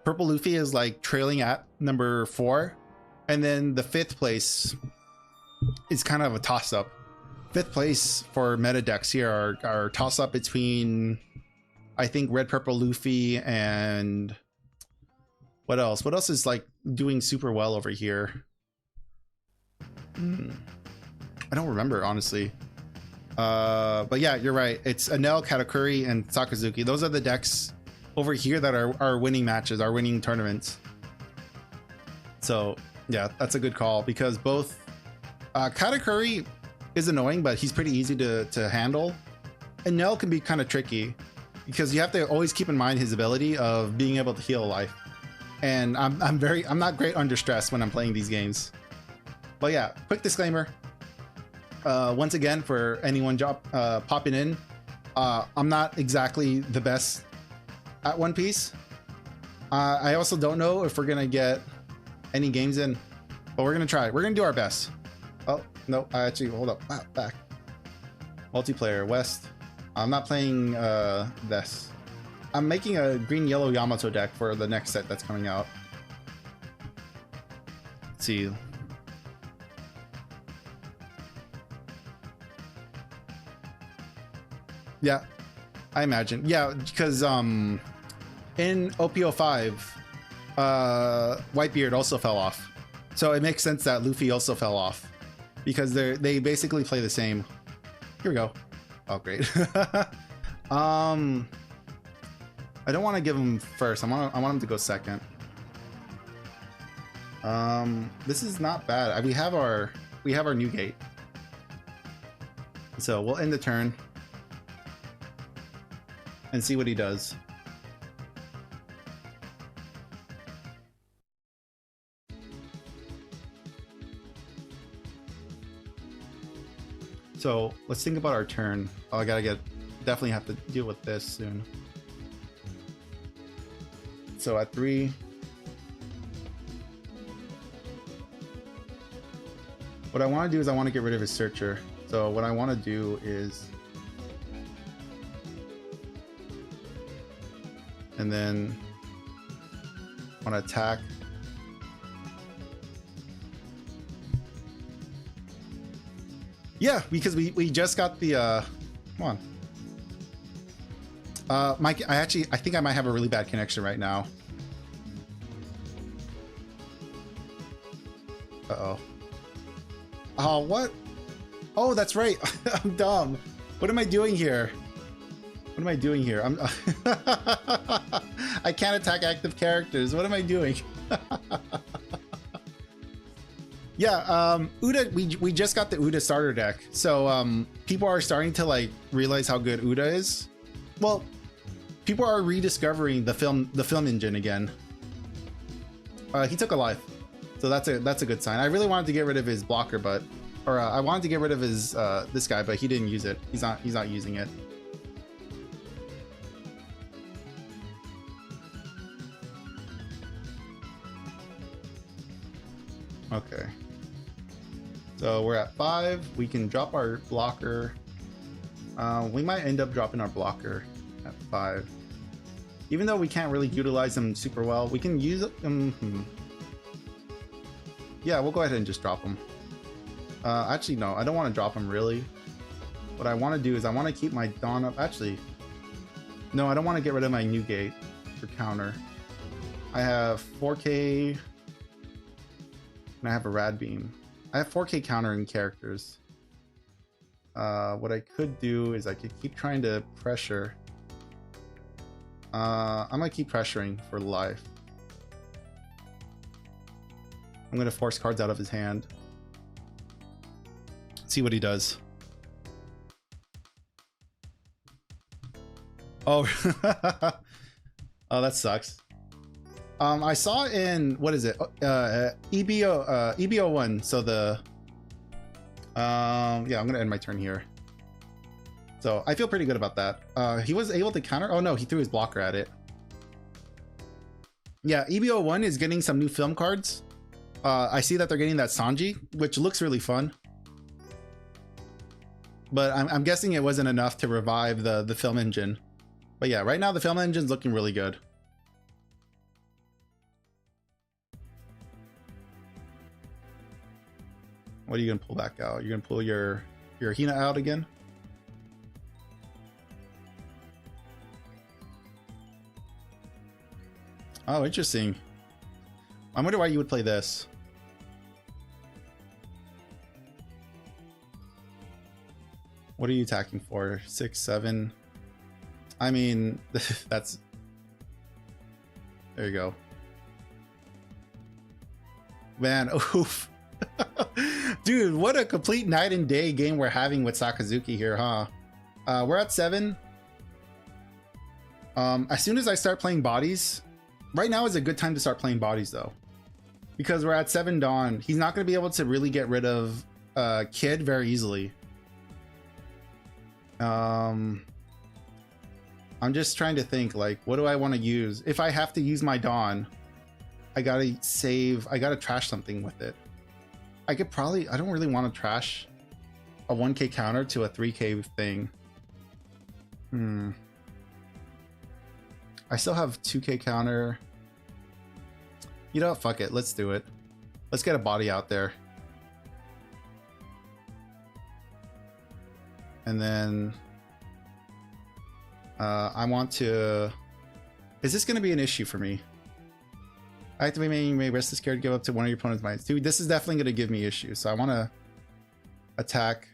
Purple Luffy is like trailing at number 4. And then the 5th place is kind of a toss-up. 5th place for meta decks here are toss-up between, I think, Red Purple Luffy and what else? What else is like doing super well over here? I don't remember, honestly. But yeah, you're right. It's Enel, Katakuri, and Sakazuki. Those are the decks over here that are winning matches, are winning tournaments. So yeah, that's a good call, because both Katakuri is annoying, but he's pretty easy to handle. Enel can be kind of tricky because you have to always keep in mind his ability of being able to heal life. And I'm not great under stress when I'm playing these games. But yeah, quick disclaimer. once again, for anyone popping in, I'm not exactly the best at One Piece. I also don't know if we're gonna get any games in, but we're gonna try. We're gonna do our best. Oh no, I actually hold up. Wow, back. Multiplayer West. I'm not playing this. I'm making a green yellow Yamato deck for the next set that's coming out. Let's see. Yeah, I imagine. Yeah, because in OPO5, Whitebeard also fell off. So it makes sense that Luffy also fell off because they basically play the same. Here we go. Oh, great. I don't want to give him first. I want him to go second. This is not bad. We have our new gate. So we'll end the turn and see what he does. So let's think about our turn. Oh, I gotta definitely have to deal with this soon. So at 3, what I want to do is I want to get rid of his searcher. So what I want to do is, and then I want to attack. Yeah, because we just got the come on. Mike, I think I might have a really bad connection right now. Uh-oh. Oh, what? Oh, that's right. I'm dumb. What am I doing here? What am I doing here? I can't attack active characters. What am I doing? Yeah, Uda, we just got the Uda starter deck. So people are starting to like realize how good Uda is. Well, people are rediscovering the film engine again. He took a life. So that's a good sign. I really wanted to get rid of his blocker, but I wanted to get rid of his this guy, but he didn't use it. He's not using it. Okay. So we're at 5. We can drop our blocker. We might end up dropping our blocker at 5. Even though we can't really utilize him super well, we can use him. Yeah, we'll go ahead and just drop him. Actually, no, I don't want to drop him really. What I want to do is I want to keep my Dawn up. Actually, no, I don't want to get rid of my new gate for counter. I have 4K and I have a Rad Beam. I have 4K countering characters. What I could do is I could keep trying to pressure. I'm gonna keep pressuring for life. I'm gonna force cards out of his hand. See what he does. Oh, oh, that sucks. I saw in, what is it? EBO1. So the yeah, I'm gonna end my turn here. So I feel pretty good about that. He was able to counter. Oh no, he threw his blocker at it. Yeah, EBO1 is getting some new film cards. I see that they're getting that Sanji, which looks really fun. But I'm guessing it wasn't enough to revive the film engine. But yeah, right now the film engine's looking really good. What are you gonna pull back out? You're gonna pull your Hina out again? Oh, interesting. I wonder why you would play this. What are you attacking for? 6, 7? I mean, that's... There you go. Man, oof. Dude, what a complete night and day game we're having with Sakazuki here, huh? We're at 7. As soon as I start playing bodies, right now is a good time to start playing bodies though, because we're at 7 Dawn. He's not going to be able to really get rid of Kid very easily. I'm just trying to think, like, what do I want to use? If I have to use my Dawn, I gotta save, I gotta trash something with it. I could probably, I don't really want to trash a 1k counter to a 3k thing. I still have 2k counter. You know what, fuck it, let's do it. Let's get a body out there. And then I want to, is this going to be an issue for me? Activating, you may rest the scared, give up to one of your opponent's minds. Dude, this is definitely going to give me issues. So I want to attack.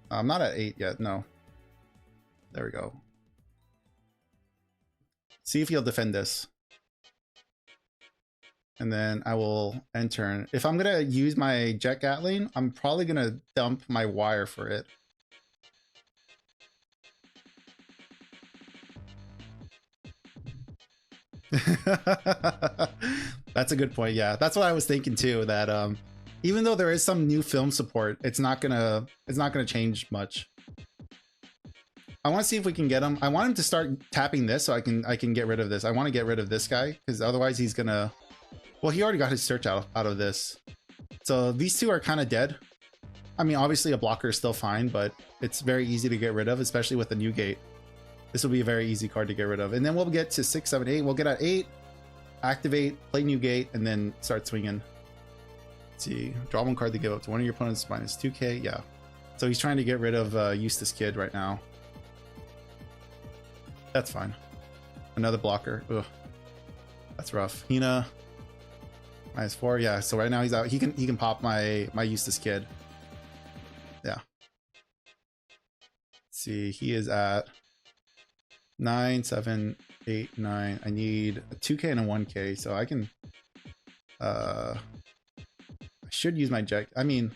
I'm not at 8 yet. No. There we go. See if he'll defend this. And then I will end turn. If I'm going to use my Jet Gatling, I'm probably going to dump my wire for it. That's a good point. Yeah, that's what I was thinking too, that even though there is some new film support, it's not gonna change much. I want to see if we can get him. I want him to start tapping this so I can get rid of this. I want to get rid of this guy because otherwise he's gonna, well, he already got his search out of this, so these two are kind of dead. I mean, obviously a blocker is still fine, but it's very easy to get rid of, especially with the new gate. This will be a very easy card to get rid of. And then we'll get to 6, 7, 8. We'll get at 8, activate, play new gate, and then start swinging. Let's see. Draw one card to give up to one of your opponents minus 2k. Yeah. So he's trying to get rid of Eustace Kid right now. That's fine. Another blocker. Ugh. That's rough. Hina. Minus 4. Yeah. So right now he's out. He can pop my Eustace Kid. Yeah. Let's see. He is at 9, 7, 8, 9. I need a 2k and a 1k, so I can I should use my jet. I mean,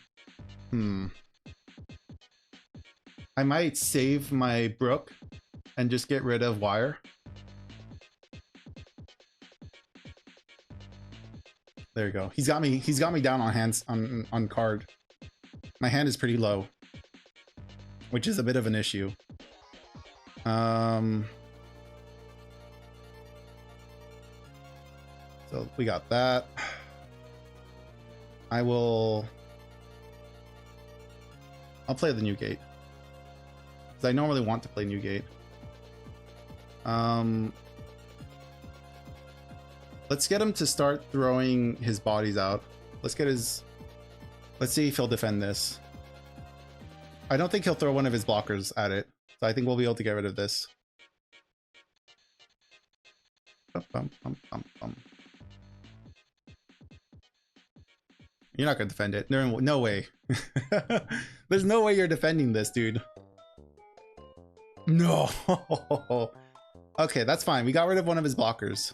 I might save my Brook and just get rid of wire. There you go. He's got me down on hands on card. My hand is pretty low, which is a bit of an issue. So we got that. I'll play the new gate because I normally want to play new gate. Let's get him to start throwing his bodies out. Let's see if he'll defend this. I don't think he'll throw one of his blockers at it. So I think we'll be able to get rid of this. You're not gonna defend it. No way. There's no way you're defending this, dude. No. Okay, that's fine. We got rid of one of his blockers.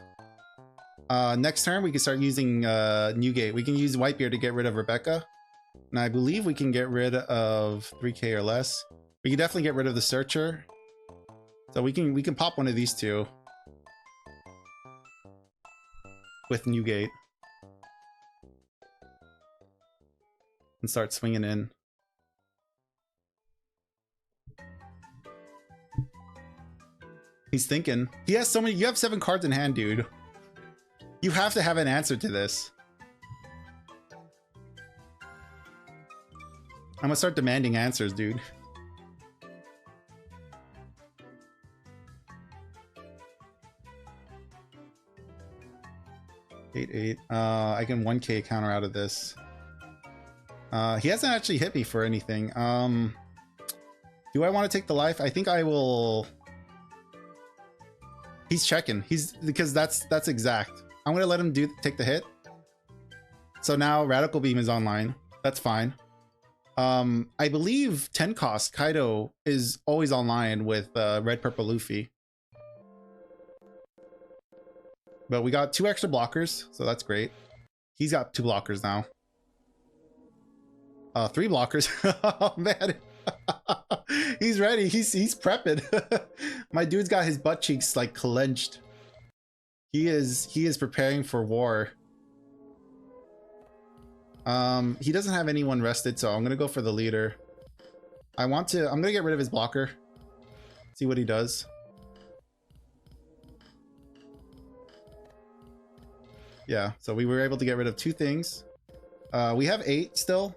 Next turn, we can start using Newgate. We can use Whitebeard to get rid of Rebecca. And I believe we can get rid of 3k or less. We can definitely get rid of the Searcher. So we can pop one of these two with Newgate and start swinging in. He's thinking. He has so many. You have 7 cards in hand, dude. You have to have an answer to this. I'm gonna start demanding answers, dude. Eight. I can 1k counter out of this. He hasn't actually hit me for anything. Do I want to take the life? I think I will. He's checking. Because that's exact. I'm gonna let him take the hit. So now Radical Beam is online. That's fine. I believe 10 cost Kaido is always online with Red Purple Luffy. But we got 2 extra blockers, so that's great. He's got 2 blockers now. 3 blockers. Oh man. He's ready. He's prepping. My dude's got his butt cheeks like clenched. He is preparing for war. He doesn't have anyone rested, so I'm gonna go for the leader. I'm gonna get rid of his blocker. See what he does. Yeah, so we were able to get rid of 2 things. We have 8 still.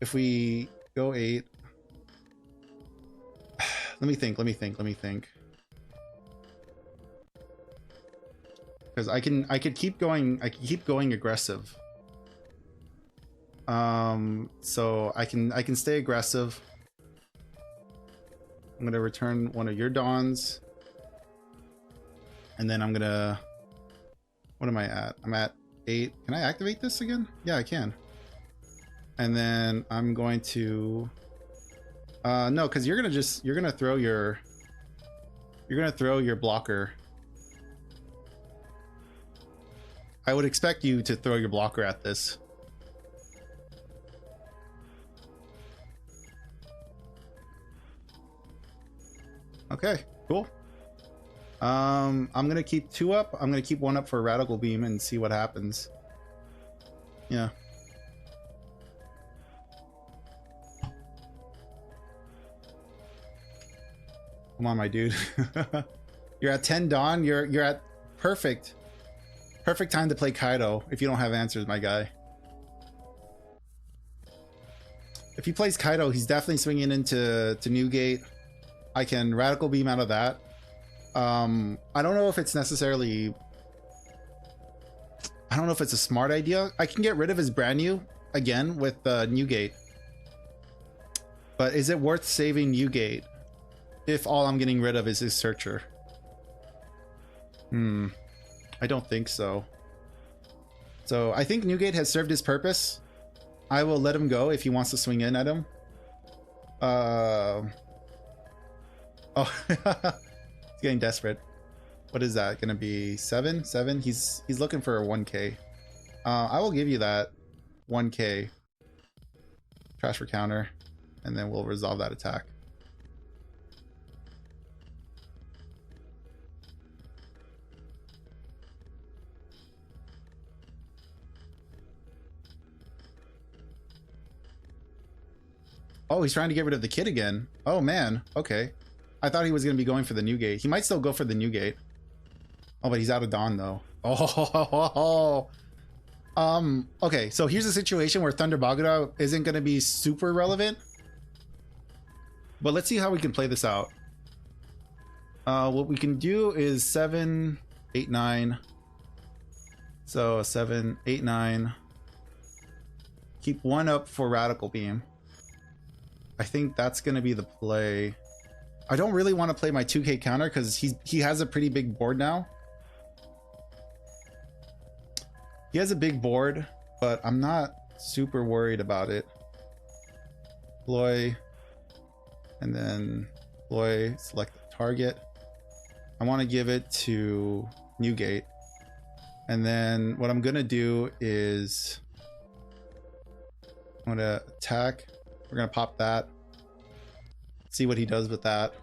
If we go 8, let me think. Because I could keep going. I can keep going aggressive. So I can stay aggressive. I'm gonna return one of your dawns, and then I'm gonna. What am I at? I'm at 8. Can I activate this again? Yeah, I can. And then I'm going to. No, because you're gonna throw your blocker. I would expect you to throw your blocker at this. Okay, cool. I'm gonna keep 2 up. I'm gonna keep 1 up for Radical Beam and see what happens. Yeah. Come on, my dude. You're at 10 Dawn. You're at perfect time to play Kaido if you don't have answers, my guy. If he plays Kaido, he's definitely swinging into Newgate. I can Radical Beam out of that. I don't know if it's necessarily... I don't know if it's a smart idea. I can get rid of his brand new again with Newgate. But is it worth saving Newgate if all I'm getting rid of is his Searcher? I don't think so. So I think Newgate has served his purpose. I will let him go if he wants to swing in at him. Oh, he's getting desperate. What is that gonna be? 7? He's looking for a 1k. I will give you that 1k. Trash for counter, and then we'll resolve that attack. Oh, he's trying to get rid of the kid again. Oh man, okay. I thought he was going to be going for the Newgate. He might still go for the Newgate. Oh, but he's out of Dawn though. Oh, okay, so here's a situation where Thunder Bagura isn't going to be super relevant. But let's see how we can play this out. What we can do is 7, 8, 9. So 7, 8, 9. Keep 1 up for Radical Beam. I think that's going to be the play. I don't really want to play my 2k counter because he has a pretty big board now. He has a big board, but I'm not super worried about it. Ploy, and then Ploy, select the target. I want to give it to Newgate. And then what I'm going to do is I'm going to attack. We're going to pop that. See what he does with that.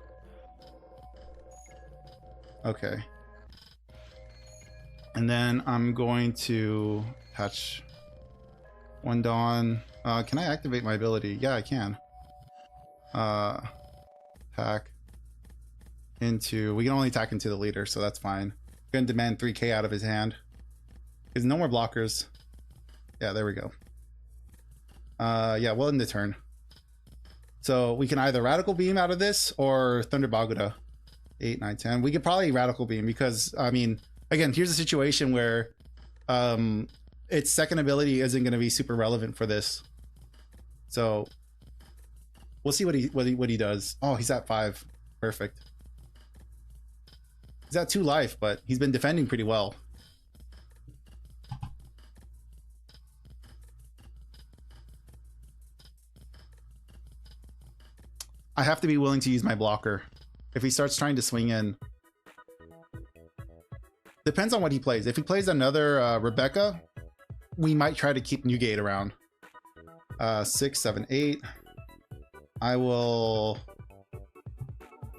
Okay. And then I'm going to attach 1 Dawn. Can I activate my ability? Yeah, I can. Attack into... We can only attack into the leader, so that's fine. Gonna demand 3k out of his hand. There's no more blockers. Yeah, there we go. Yeah, we'll end the turn. So we can either Radical Beam out of this or Thunder Bagura. 8, 9, 10. We could probably Radical Beam because, I mean, again, here's a situation where its second ability isn't going to be super relevant for this. So we'll see what he does. Oh, he's at 5. Perfect. He's at 2 life, but he's been defending pretty well. I have to be willing to use my blocker if he starts trying to swing in. Depends on what he plays. If he plays another Rebecca, we might try to keep Newgate around. 6, 7, 8. I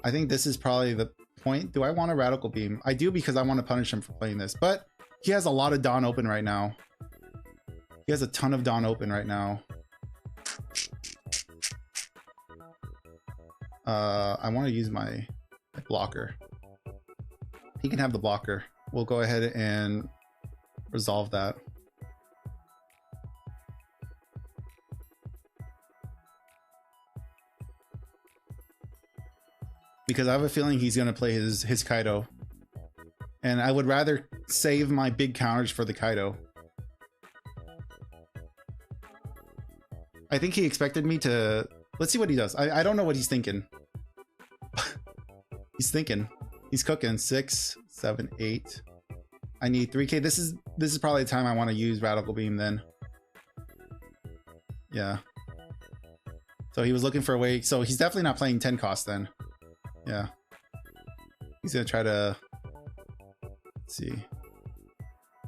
think this is probably the point. Do I want a Radical Beam? I do, because I want to punish him for playing this. But he has a lot of Dawn open right now. He has a ton of Dawn open right now. I want to use my blocker. He can have the blocker. We'll go ahead and resolve that. Because I have a feeling he's going to play his Kaido. And I would rather save my big counters for the Kaido. I think he expected me to... Let's see what he does. I don't know what he's thinking. He's thinking. He's cooking. 6, 7, 8. I need 3k. This is probably the time I want to use Radical Beam then. Yeah. So he was looking for a way. So he's definitely not playing 10 cost then. Yeah. He's going to try to... Let's see.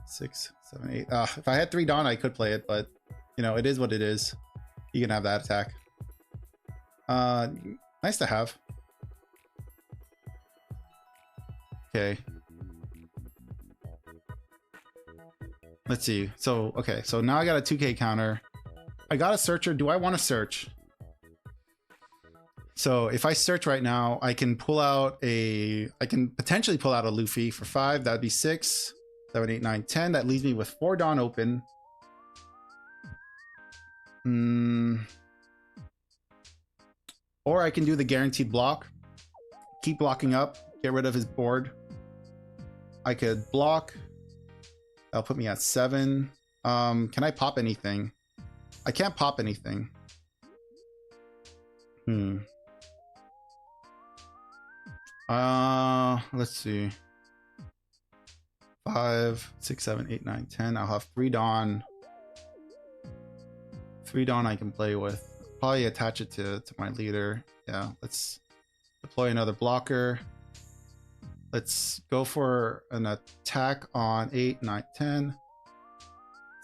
6, 7, 8. If I had 3 Dawn, I could play it, but you know, it is what it is. You can have that attack. Nice to have. Okay. Let's see. So, okay. So now I got a 2k counter. I got a searcher. Do I want to search? So if I search right now, I can pull out I can potentially pull out a Luffy for 5. That'd be 6, 7, 8, 9, 10. That leaves me with 4 Dawn open. Or I can do the guaranteed block. Keep blocking up. Get rid of his board. I could block. That'll put me at 7. Can I pop anything? I can't pop anything. Let's see. 5, 6, 7, 8, 9, 10. I'll have 3 Dawn. 3 Dawn I can play with. Probably attach it to my leader. Yeah, let's deploy another blocker. Let's go for an attack on 8, 9, 10.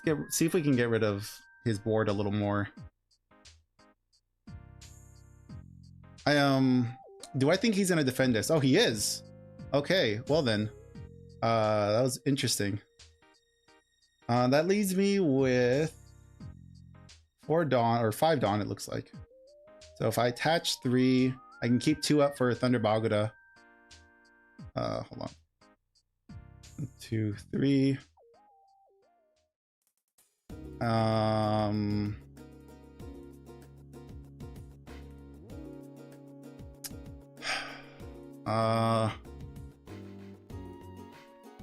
Let's see if we can get rid of his board a little more. Do I think he's gonna defend this? Oh, he is. Okay, well then. That was interesting. That leaves me with 4 Dawn, or 5 Dawn it looks like. So if I attach 3, I can keep 2 up for Thunder Baguda. Hold on. 1, 2, 3.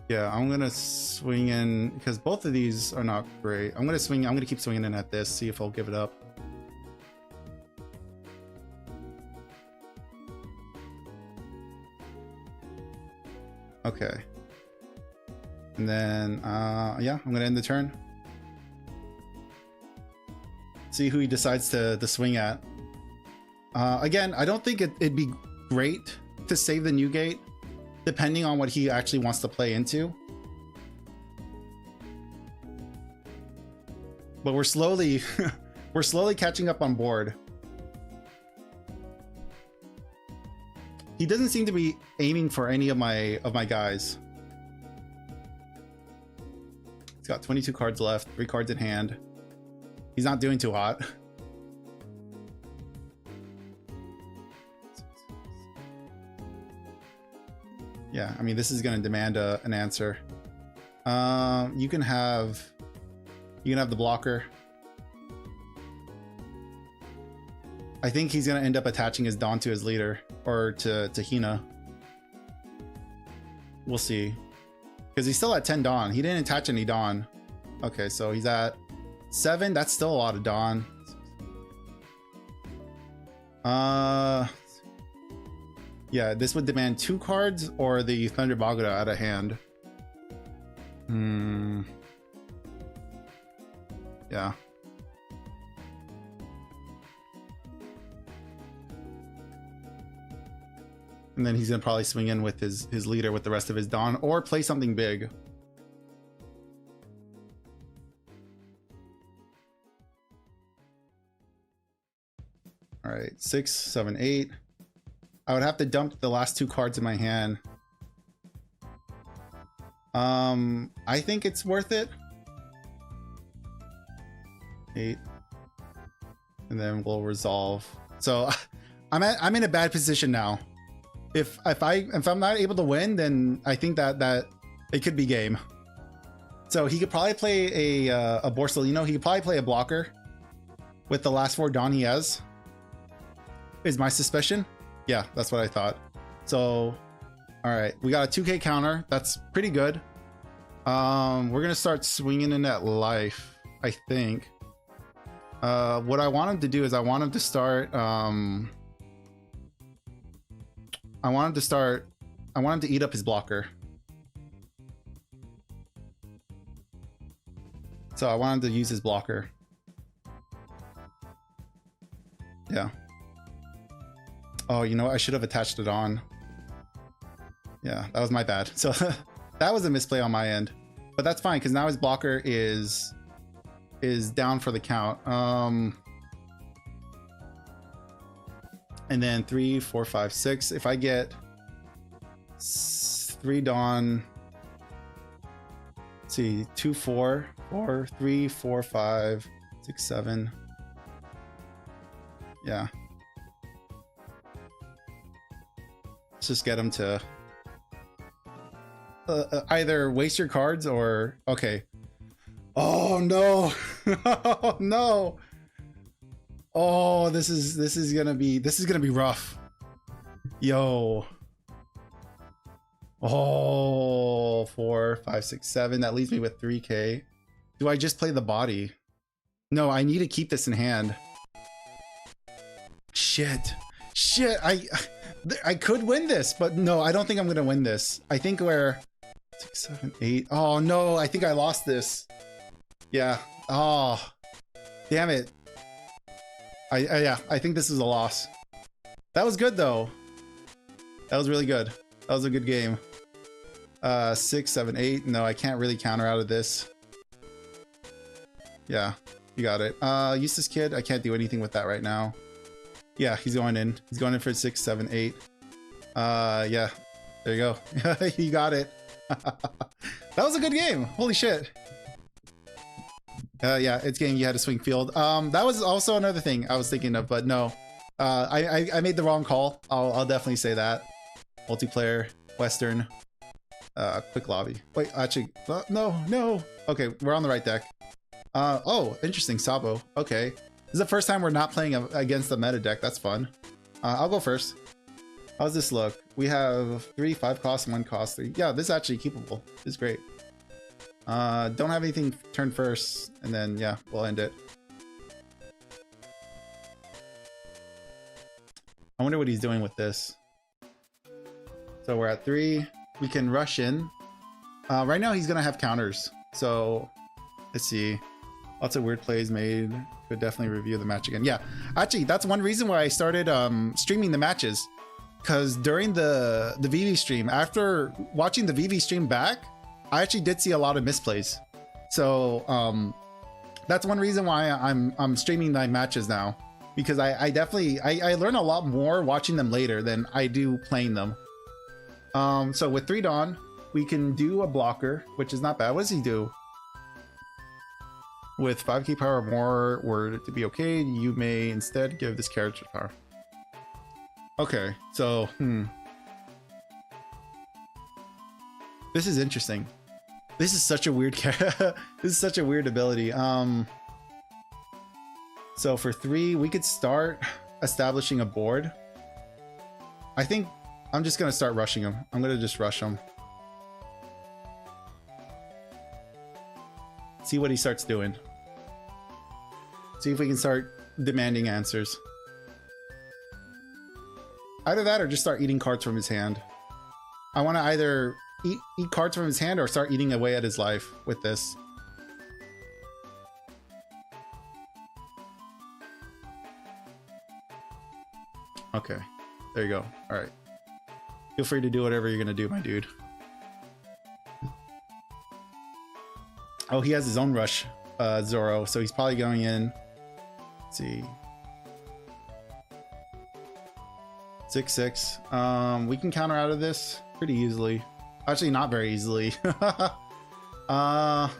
Yeah, I'm gonna swing in because both of these are not great. I'm gonna keep swinging in at this, see if I'll give it up. Okay. And then yeah, I'm gonna end the turn. See who he decides to swing at. Again, I don't think it'd be great to save the new gate, depending on what he actually wants to play into. But we're slowly we're slowly catching up on board. He doesn't seem to be aiming for any of my guys. He's got 22 cards left, 3 cards in hand. He's not doing too hot. Yeah, I mean, this is going to demand an answer. You can have the blocker. I think he's going to end up attaching his Dawn to his leader, or to Hina. We'll see. Because he's still at 10 Dawn. He didn't attach any Dawn. Okay, so he's at 7. That's still a lot of Dawn. Yeah, this would demand 2 cards or the Thunder Baguda out of hand. Yeah. And then he's gonna probably swing in with his leader with the rest of his Dawn, or play something big. All right, 6, 7, 8. I would have to dump the last 2 cards in my hand. I think it's worth it. 8. And then we'll resolve. So I'm in a bad position now. If I'm not able to win, then I think that it could be game. So he could probably play a Borsalino. He could probably play a blocker with the last 4 Dawn he has. Is my suspicion. Yeah, that's what I thought. So, all right, we got a 2K counter. That's pretty good. We're gonna start swinging in that life, I think. What I want him to do is I want him to start. I want him to eat up his blocker. So I want him to use his blocker. Yeah. Oh, you know what? I should have attached it on. Yeah, that was my bad. So that was a misplay on my end, but that's fine because now his blocker is down for the count. And then 3, 4, 5, 6. If I get 3 Dawn, let's see, 2, 4, 4, 3, 4, 5, 6, 7. Yeah. Let's just get him to either waste your cards or okay. Oh no. Oh no. Oh, this is gonna be rough. Yo. Oh, 4, 5, 6, 7. That leaves me with 3K. Do I just play the body? No, I need to keep this in hand. Shit. I could win this, but no, I don't think I'm gonna win this. I think we're 6, 7, 8. Oh no, I think I lost this. Yeah. Oh, damn it. Yeah, I think this is a loss. That was good though. That was really good. That was a good game. 6, 7, 8. No, I can't really counter out of this. Yeah, you got it. Useless Kid. I can't do anything with that right now. Yeah, he's going in. He's going in for 6, 7, 8. Yeah, there you go. You got it. That was a good game. Holy shit. Yeah, it's game. You had to swing field. That was also another thing I was thinking of, but no. I made the wrong call. I'll definitely say that. Multiplayer, Western, quick lobby. Wait, actually, no. Okay, we're on the right deck. Oh, interesting, Sabo. Okay. This is the first time we're not playing against the meta deck. That's fun. I'll go first. How's this look? We have 3, 5 cost, 1 cost, 3. Yeah, this is actually keepable. This is great. Don't have anything turn first, and then yeah, we'll end it. I wonder what he's doing with this. So we're at 3. We can rush in. Right now he's gonna have counters. So let's see. Lots of weird plays made. Could definitely review the match again. Yeah, actually, that's one reason why I started streaming the matches. Because during the VV stream, after watching the VV stream back, I actually did see a lot of misplays. So that's one reason why I'm streaming my matches now. Because I definitely I learn a lot more watching them later than I do playing them. So with 3 Dawn, we can do a blocker, which is not bad. What does he do? With 5k power or more, were it to be okay, you may instead give this character power. Okay, so this is interesting. This is such a weird this is such a weird ability. So for 3, we could start establishing a board. I think I'm just gonna start rushing him. I'm gonna just rush him. See what he starts doing. See if we can start demanding answers. Either that or just start eating cards from his hand. I want to either eat cards from his hand or start eating away at his life with this. Okay, there you go. All right. Feel free to do whatever you're gonna do, my dude. Oh, he has his own rush, Zoro, so he's probably going in. Let's see. 6, 6. We can counter out of this pretty easily. Actually, not very easily. Let's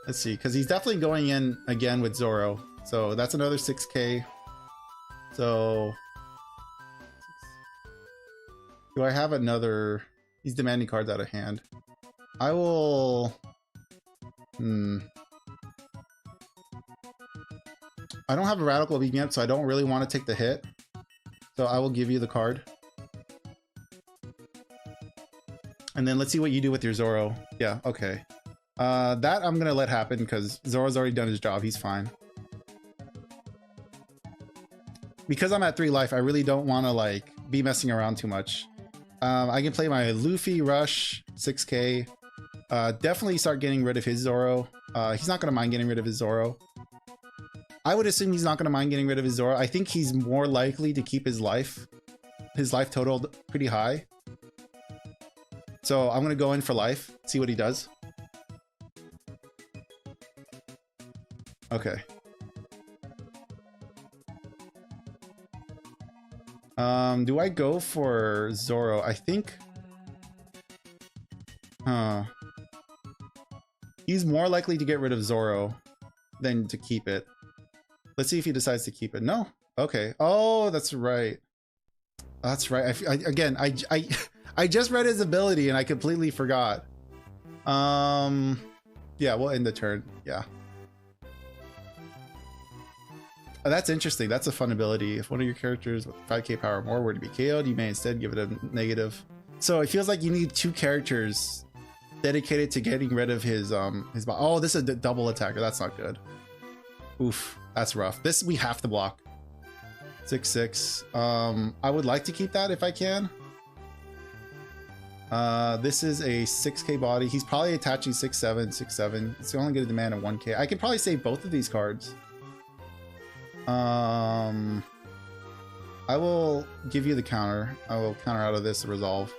Let's see, because he's definitely going in again with Zoro. So that's another 6K. So do I have another? He's demanding cards out of hand. I will. I don't have a radical beam yet, so I don't really want to take the hit. So I will give you the card. And then let's see what you do with your Zoro. Yeah, okay. That I'm gonna let happen because Zoro's already done his job. He's fine. Because I'm at 3 life, I really don't want to like be messing around too much. I can play my Luffy Rush 6K. Definitely start getting rid of his Zoro. He's not gonna mind getting rid of his Zoro. I would assume he's not gonna mind getting rid of his Zoro. I think he's more likely to keep his life total pretty high. So I'm gonna go in for life, see what he does. Okay. Do I go for Zoro? I think. He's more likely to get rid of Zoro than to keep it. Let's see if he decides to keep it. No. Okay. Oh, that's right. That's right. I just read his ability and I completely forgot. Yeah, we'll end the turn. Yeah. Oh, that's interesting. That's a fun ability. If one of your characters with 5k power or more were to be KO'd, you may instead give it a negative. So it feels like you need 2 characters dedicated to getting rid of his oh, this is a double attacker. That's not good. Oof, that's rough. This we have to block. 6/6. I would like to keep that if I can. This is a 6k body. He's probably attaching 6/7, 6/7. It's only going to demand a 1k. I could probably save both of these cards. I will give you the counter. I will counter out of this resolve.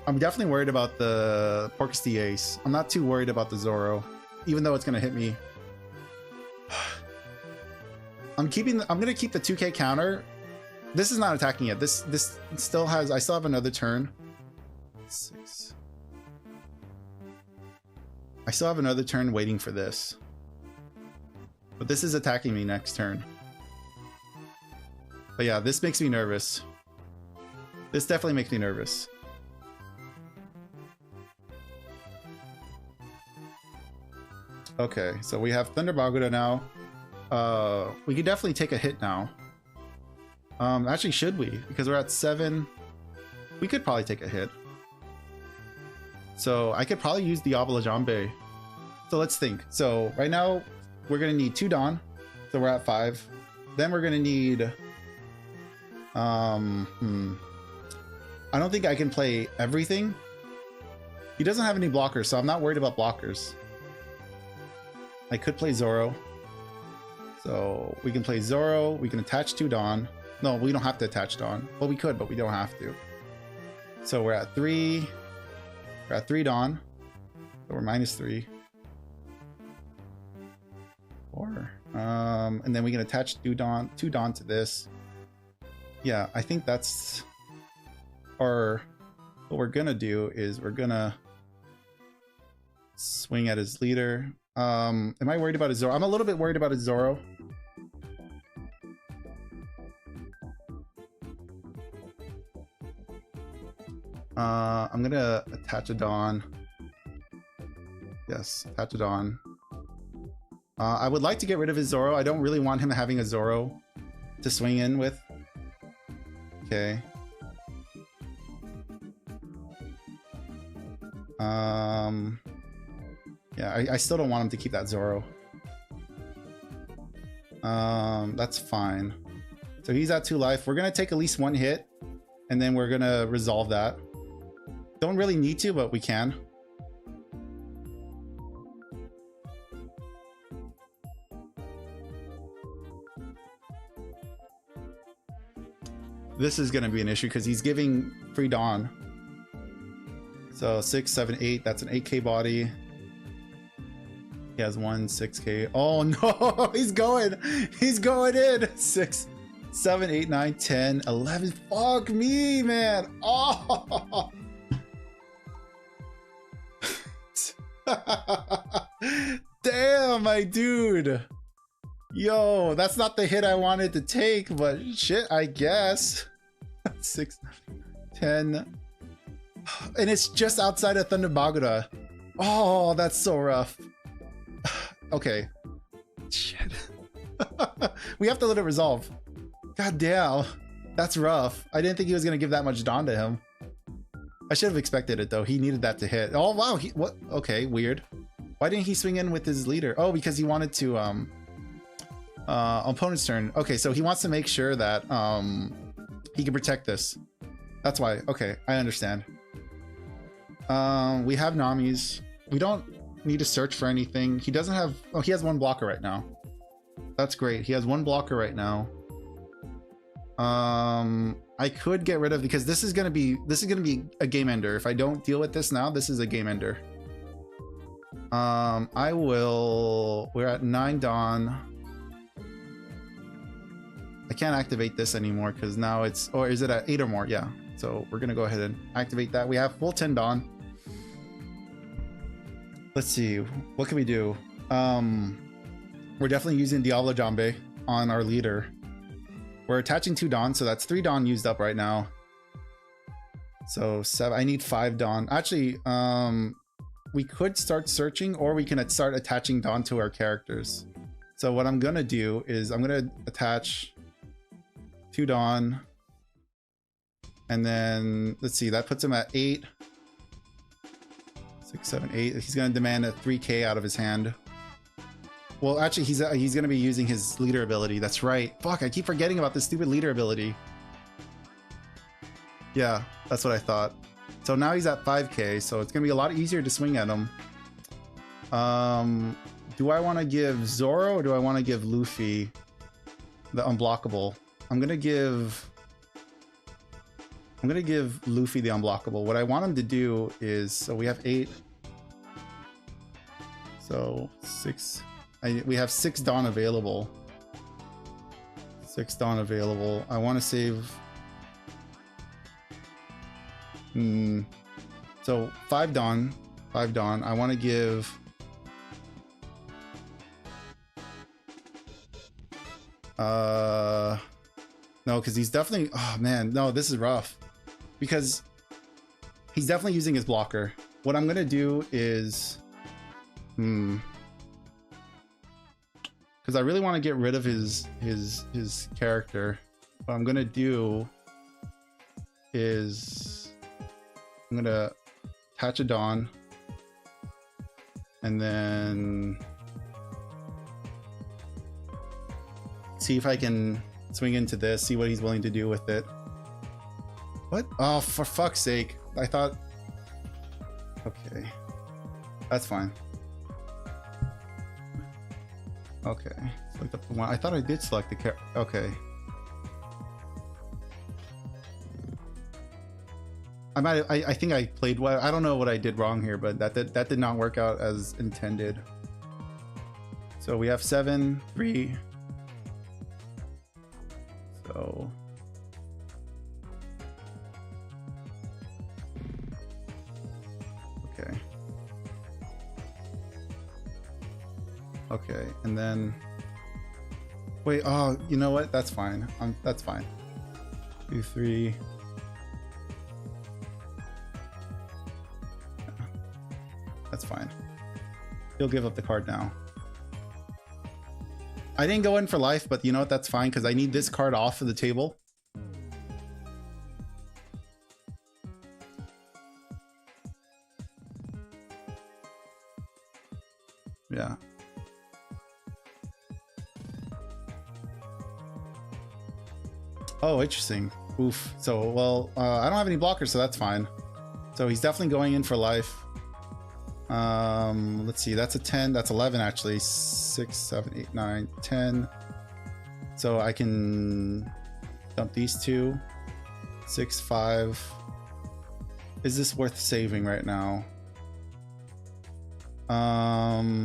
I'm definitely worried about the Porcus the Ace. I'm not too worried about the Zoro, even though it's gonna hit me. I'm gonna keep the 2k counter. This is not attacking yet. This still has. I still have another turn. 6. I still have another turn waiting for this. But this is attacking me next turn. But yeah, this makes me nervous. This definitely makes me nervous. Okay, so we have Thunder Baguda now. We could definitely take a hit now. Actually, should we? Because we're at 7. We could probably take a hit. So I could probably use Diablo Jambe. So let's think. So right now, we're gonna need 2 Dawn. So we're at 5. Then we're gonna need... I don't think I can play everything. He doesn't have any blockers, so I'm not worried about blockers. I could play Zoro. So we can play Zoro. We can attach 2 Dawn. No, we don't have to attach Dawn. Well, we could, but we don't have to. So we're at 3. We're at 3 Dawn. So we're -3. 4. And then we can attach 2 Dawn to this. Yeah, I think that's... Or what we're gonna do is we're gonna swing at his leader. Am I worried about his Zoro? I'm a little bit worried about his Zoro. I'm gonna attach a Dawn. Yes, attach a Dawn. I would like to get rid of his Zoro. I don't really want him having a Zoro to swing in with. Okay. Yeah, I still don't want him to keep that Zoro. That's fine. So he's at 2 life. We're gonna take at least 1 hit, and then we're gonna resolve that. Don't really need to, but we can. This is gonna be an issue because he's giving free Dawn. So 6, 7, 8. That's an 8k body. He has 1 6k. Oh no, he's going in. 6, 7, 8, 9, 10, 11. Fuck me, man. Oh. Damn, my dude. Yo, that's not the hit I wanted to take, but shit, I guess. 6, 10. And it's just outside of Thunder Bagura. Oh, that's so rough. Okay. Shit. We have to let it resolve. God damn. That's rough. I didn't think he was going to give that much Dawn to him. I should have expected it, though. He needed that to hit. Oh, wow. What? Okay, weird. Why didn't he swing in with his leader? Oh, because he wanted to... opponent's turn. Okay, so he wants to make sure that he can protect this. That's why. Okay, I understand. We have Nami's. We don't need to search for anything. He doesn't have... Oh, he has one blocker right now. That's great. He has one blocker right now. I could get rid of, because this is gonna be a game ender. If I don't deal with this now, this is a game ender. I will... We're at 9 Dawn. I can't activate this anymore because now it's... Or is it at 8 or more? Yeah. So we're gonna go ahead and activate that. We have full 10 Dawn. Let's see. What can we do? We're definitely using Diablo Jambe on our leader. We're attaching 2 Dawn, so that's 3 Dawn used up right now. So 7. I need 5 Dawn. Actually, we could start searching, or we can start attaching Dawn to our characters. So what I'm gonna do is I'm gonna attach 2 Dawn, and then let's see, that puts him at 8, 6, 7, 8. He's gonna demand a 3k out of his hand. Well, actually, he's gonna be using his leader ability. That's right. Fuck, I keep forgetting about this stupid leader ability. Yeah, that's what I thought. So now he's at 5k, so it's gonna be a lot easier to swing at him. Do I want to give Zoro or do I want to give Luffy the unblockable? I'm gonna give Luffy the unblockable. What I want him to do is, so we have 8, so 6. We have 6 Dawn available. 6 Dawn available. I want to save. So 5 Dawn. 5 Dawn. I want to give. No, because he's definitely. Oh man, no, this is rough. Because he's definitely using his blocker. What I'm gonna do is. Because I really want to get rid of his character. What I'm gonna do is I'm gonna attach a Dawn, and then see if I can swing into this, see what he's willing to do with it. What? Oh, for fuck's sake. I thought... Okay. That's fine. Okay. Select up the one. I thought I did select the character. Okay. I think I played well. I don't know what I did wrong here, but that did not work out as intended. So we have 7, 3. So okay, and then wait. Oh, you know what? That's fine. That's fine. 2, 3. That's fine. He'll give up the card now. I didn't go in for life, but you know what? That's fine because I need this card off of the table. Yeah. Oh, interesting. Oof. So, well, I don't have any blockers, so that's fine. So he's definitely going in for life. Let's see, that's a 10, that's 11 actually. 6, 7, 8, 9, 10. So I can dump these 2. 6, 5. Is this worth saving right now? I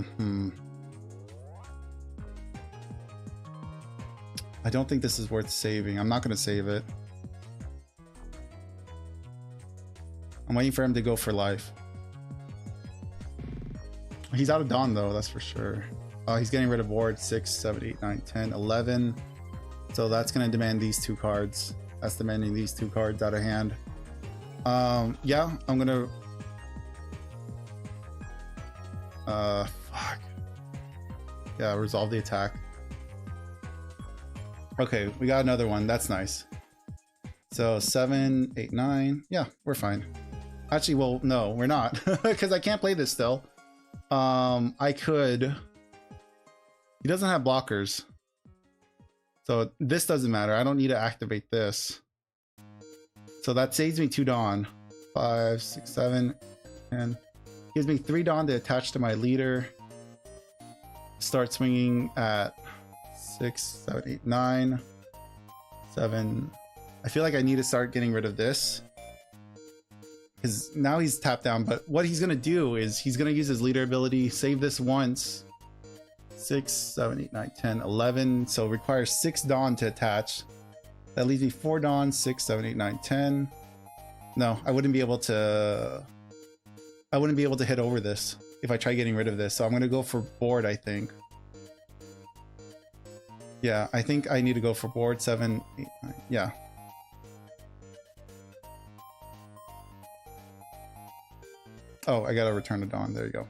don't think this is worth saving. I'm not gonna save it. I'm waiting for him to go for life. He's out of Dawn though, that's for sure. He's getting rid of board 6, 7, 8, 9, 10, 11. So that's going to demand these two cards. That's demanding these two cards out of hand. Yeah, I'm going to... fuck. Yeah, resolve the attack. Okay, we got another one. That's nice. So 7, 8, 9. Yeah, we're fine. Actually, well, no, we're not. Because I can't play this still. I could... He doesn't have blockers. So this doesn't matter. I don't need to activate this. So that saves me 2 Dawn. 5, 6, 7, 10. Gives me 3 Dawn to attach to my leader. Start swinging at 6, 7, 8, 9, 7. I feel like I need to start getting rid of this. Because now he's tapped down. But what he's going to do is he's going to use his leader ability. Save this once. 6, 7, 8, 9, 10, 11. So it requires 6 Dawn to attach. That leaves me 4 Dawn, 6, 7, 8, 9, 10. No, I wouldn't be able to hit over this if I try getting rid of this. So I'm going to go for board, I think. Yeah, I think I need to go for board 7, 8, 9. Yeah. Oh, I got to return to Dawn. There you go.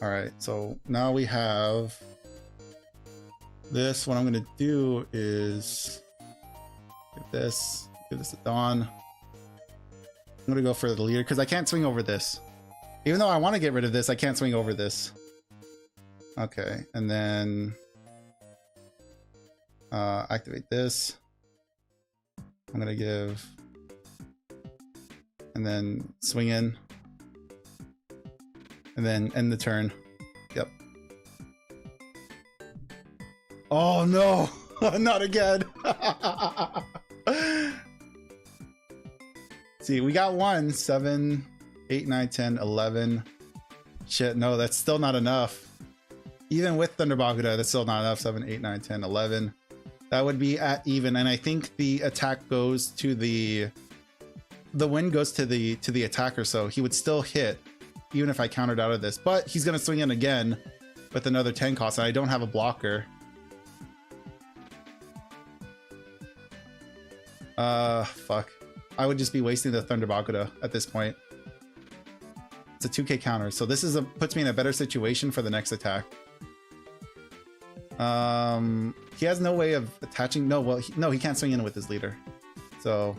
All right, so now we have this. What I'm going to do is give this to Dawn. I'm going to go for the leader because I can't swing over this. Even though I want to get rid of this, I can't swing over this. Okay, and then activate this. I'm going to give... And then swing in. And then end the turn. Yep. Oh no! Not again! See, we got 1, 7, 8, 9, 10, 11. Shit, no, that's still not enough. Even with Thunder Bakuda, that's still not enough. 7, 8, 9, 10, 11. That would be at even, and I think the attack goes to the win goes to the attacker, so he would still hit even if I countered out of this. But he's gonna swing in again with another 10 cost, and I don't have a blocker. Fuck. I would just be wasting the Thunder Bakuda at this point. It's a 2k counter, so this is puts me in a better situation for the next attack. He has no way of attaching. No, well, no, he can't swing in with his leader. So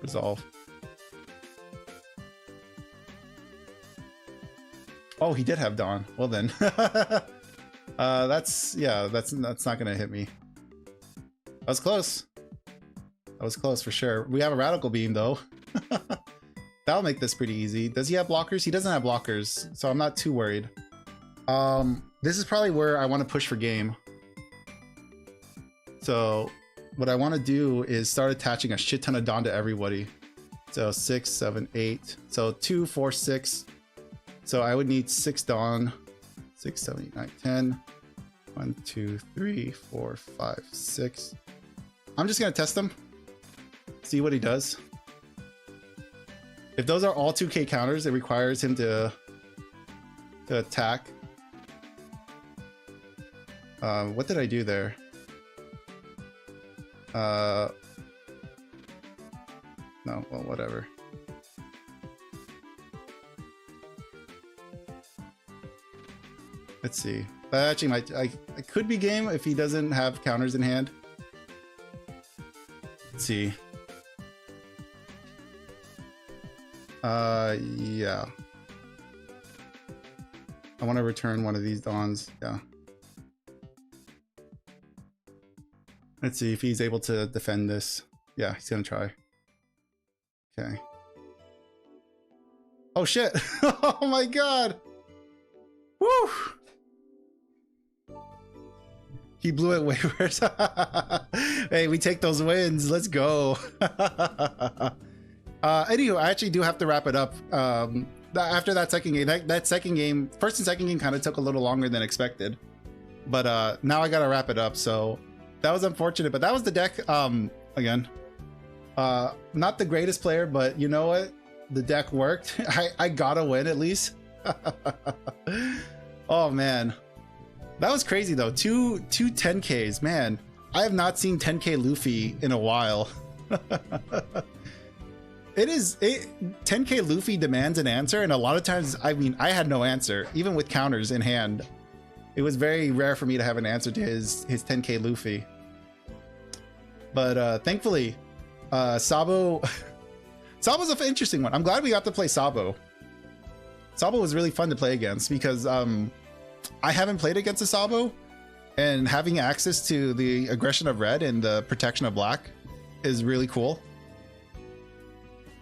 resolve. Oh, he did have Dawn. Well then, that's not gonna hit me. That was close. That was close for sure. We have a Radical Beam though. That'll make this pretty easy. Does he have blockers? He doesn't have blockers, so I'm not too worried. This is probably where I want to push for game. So what I want to do is start attaching a shit ton of Dawn to everybody. So 6, 7, 8. So 2, 4, 6. So I would need 6 Dawn. 6, 7, 8, 9, 10. 1, 2, 3, 4, 5, 6. I'm just gonna test him. See what he does. If those are all 2k counters, it requires him to attack. What did I do there? No, well, whatever. Let's see. That actually might... I could be game if he doesn't have counters in hand. Let's see. Yeah. I want to return one of these Dawns. Yeah. Let's see if he's able to defend this. Yeah, he's gonna try. Okay. Oh shit! Oh my god! Woo! He blew it way worse. Hey, we take those wins. Let's go. Anyway, I actually do have to wrap it up. After that second game, that second game, first and second game kind of took a little longer than expected. But now I gotta wrap it up. So that was unfortunate, but that was the deck. Again, not the greatest player, but you know what? The deck worked. I got a win at least. Oh man, that was crazy though. Two 10Ks, man. I have not seen 10K Luffy in a while. 10K Luffy demands an answer, and a lot of times, I mean, I had no answer, even with counters in hand. It was very rare for me to have an answer to his 10K Luffy. But thankfully, Sabo Sabo's an interesting one. I'm glad we got to play Sabo. Sabo was really fun to play against because I haven't played against a Sabo, and having access to the aggression of red and the protection of black is really cool.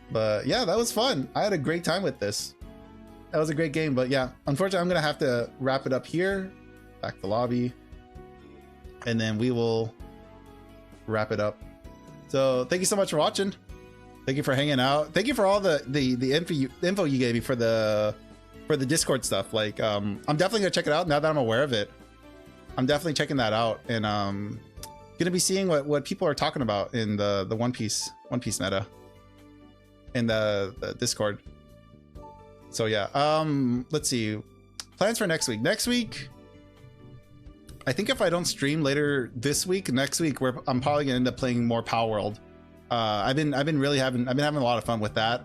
But yeah, that was fun. I had a great time with this. That was a great game. But yeah, unfortunately, I'm gonna have to wrap it up here. Back to lobby, and then we will wrap it up. So thank you so much for watching. Thank you for hanging out. Thank you for all the info you gave me for the Discord stuff. Like I'm definitely gonna check it out now that I'm aware of it. I'm definitely checking that out, and gonna be seeing what people are talking about in the One Piece meta in the Discord. So yeah, let's see, plans for next week. Next week, I think if I don't stream later this week, next week I'm probably gonna end up playing more Power World. I've been having a lot of fun with that.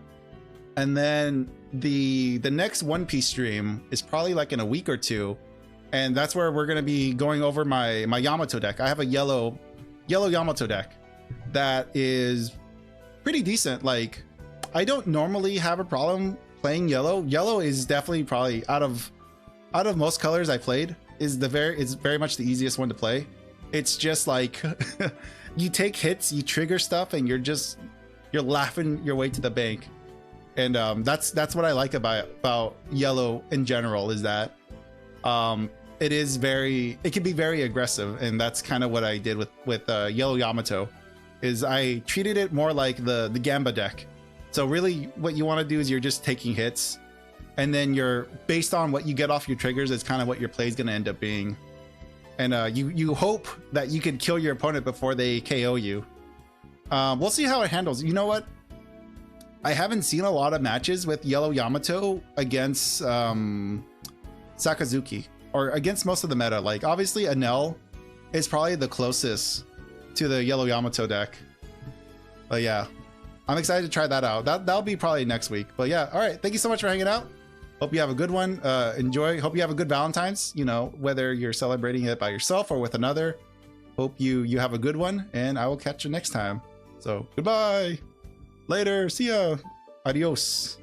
And then the next One Piece stream is probably like in a week or two, and that's where we're gonna be going over my Yamato deck. I have a yellow Yamato deck that is pretty decent. Like, I don't normally have a problem playing yellow. Yellow is definitely probably out of most colors I played is it's very much the easiest one to play. It's just like you take hits, you trigger stuff, and you're laughing your way to the bank. And that's what I like about yellow in general, is that it can be very aggressive, and that's kind of what I did with yellow Yamato. Is I treated it more like the Gamba deck. So really what you want to do is you're just taking hits, and then you're based on what you get off your triggers is kind of what your play is going to end up being. And you hope that you can kill your opponent before they KO you. We'll see how it handles. You know what? I haven't seen a lot of matches with yellow Yamato against Sakazuki, or against most of the meta. Like, obviously Anel is probably the closest to the yellow Yamato deck. But yeah, I'm excited to try that out. That'll be probably next week. But yeah, all right. Thank you so much for hanging out. Hope you have a good one. Enjoy. Hope you have a good Valentine's, you know, whether you're celebrating it by yourself or with another. Hope you have a good one, and I will catch you next time. So goodbye. Later. See ya. Adios.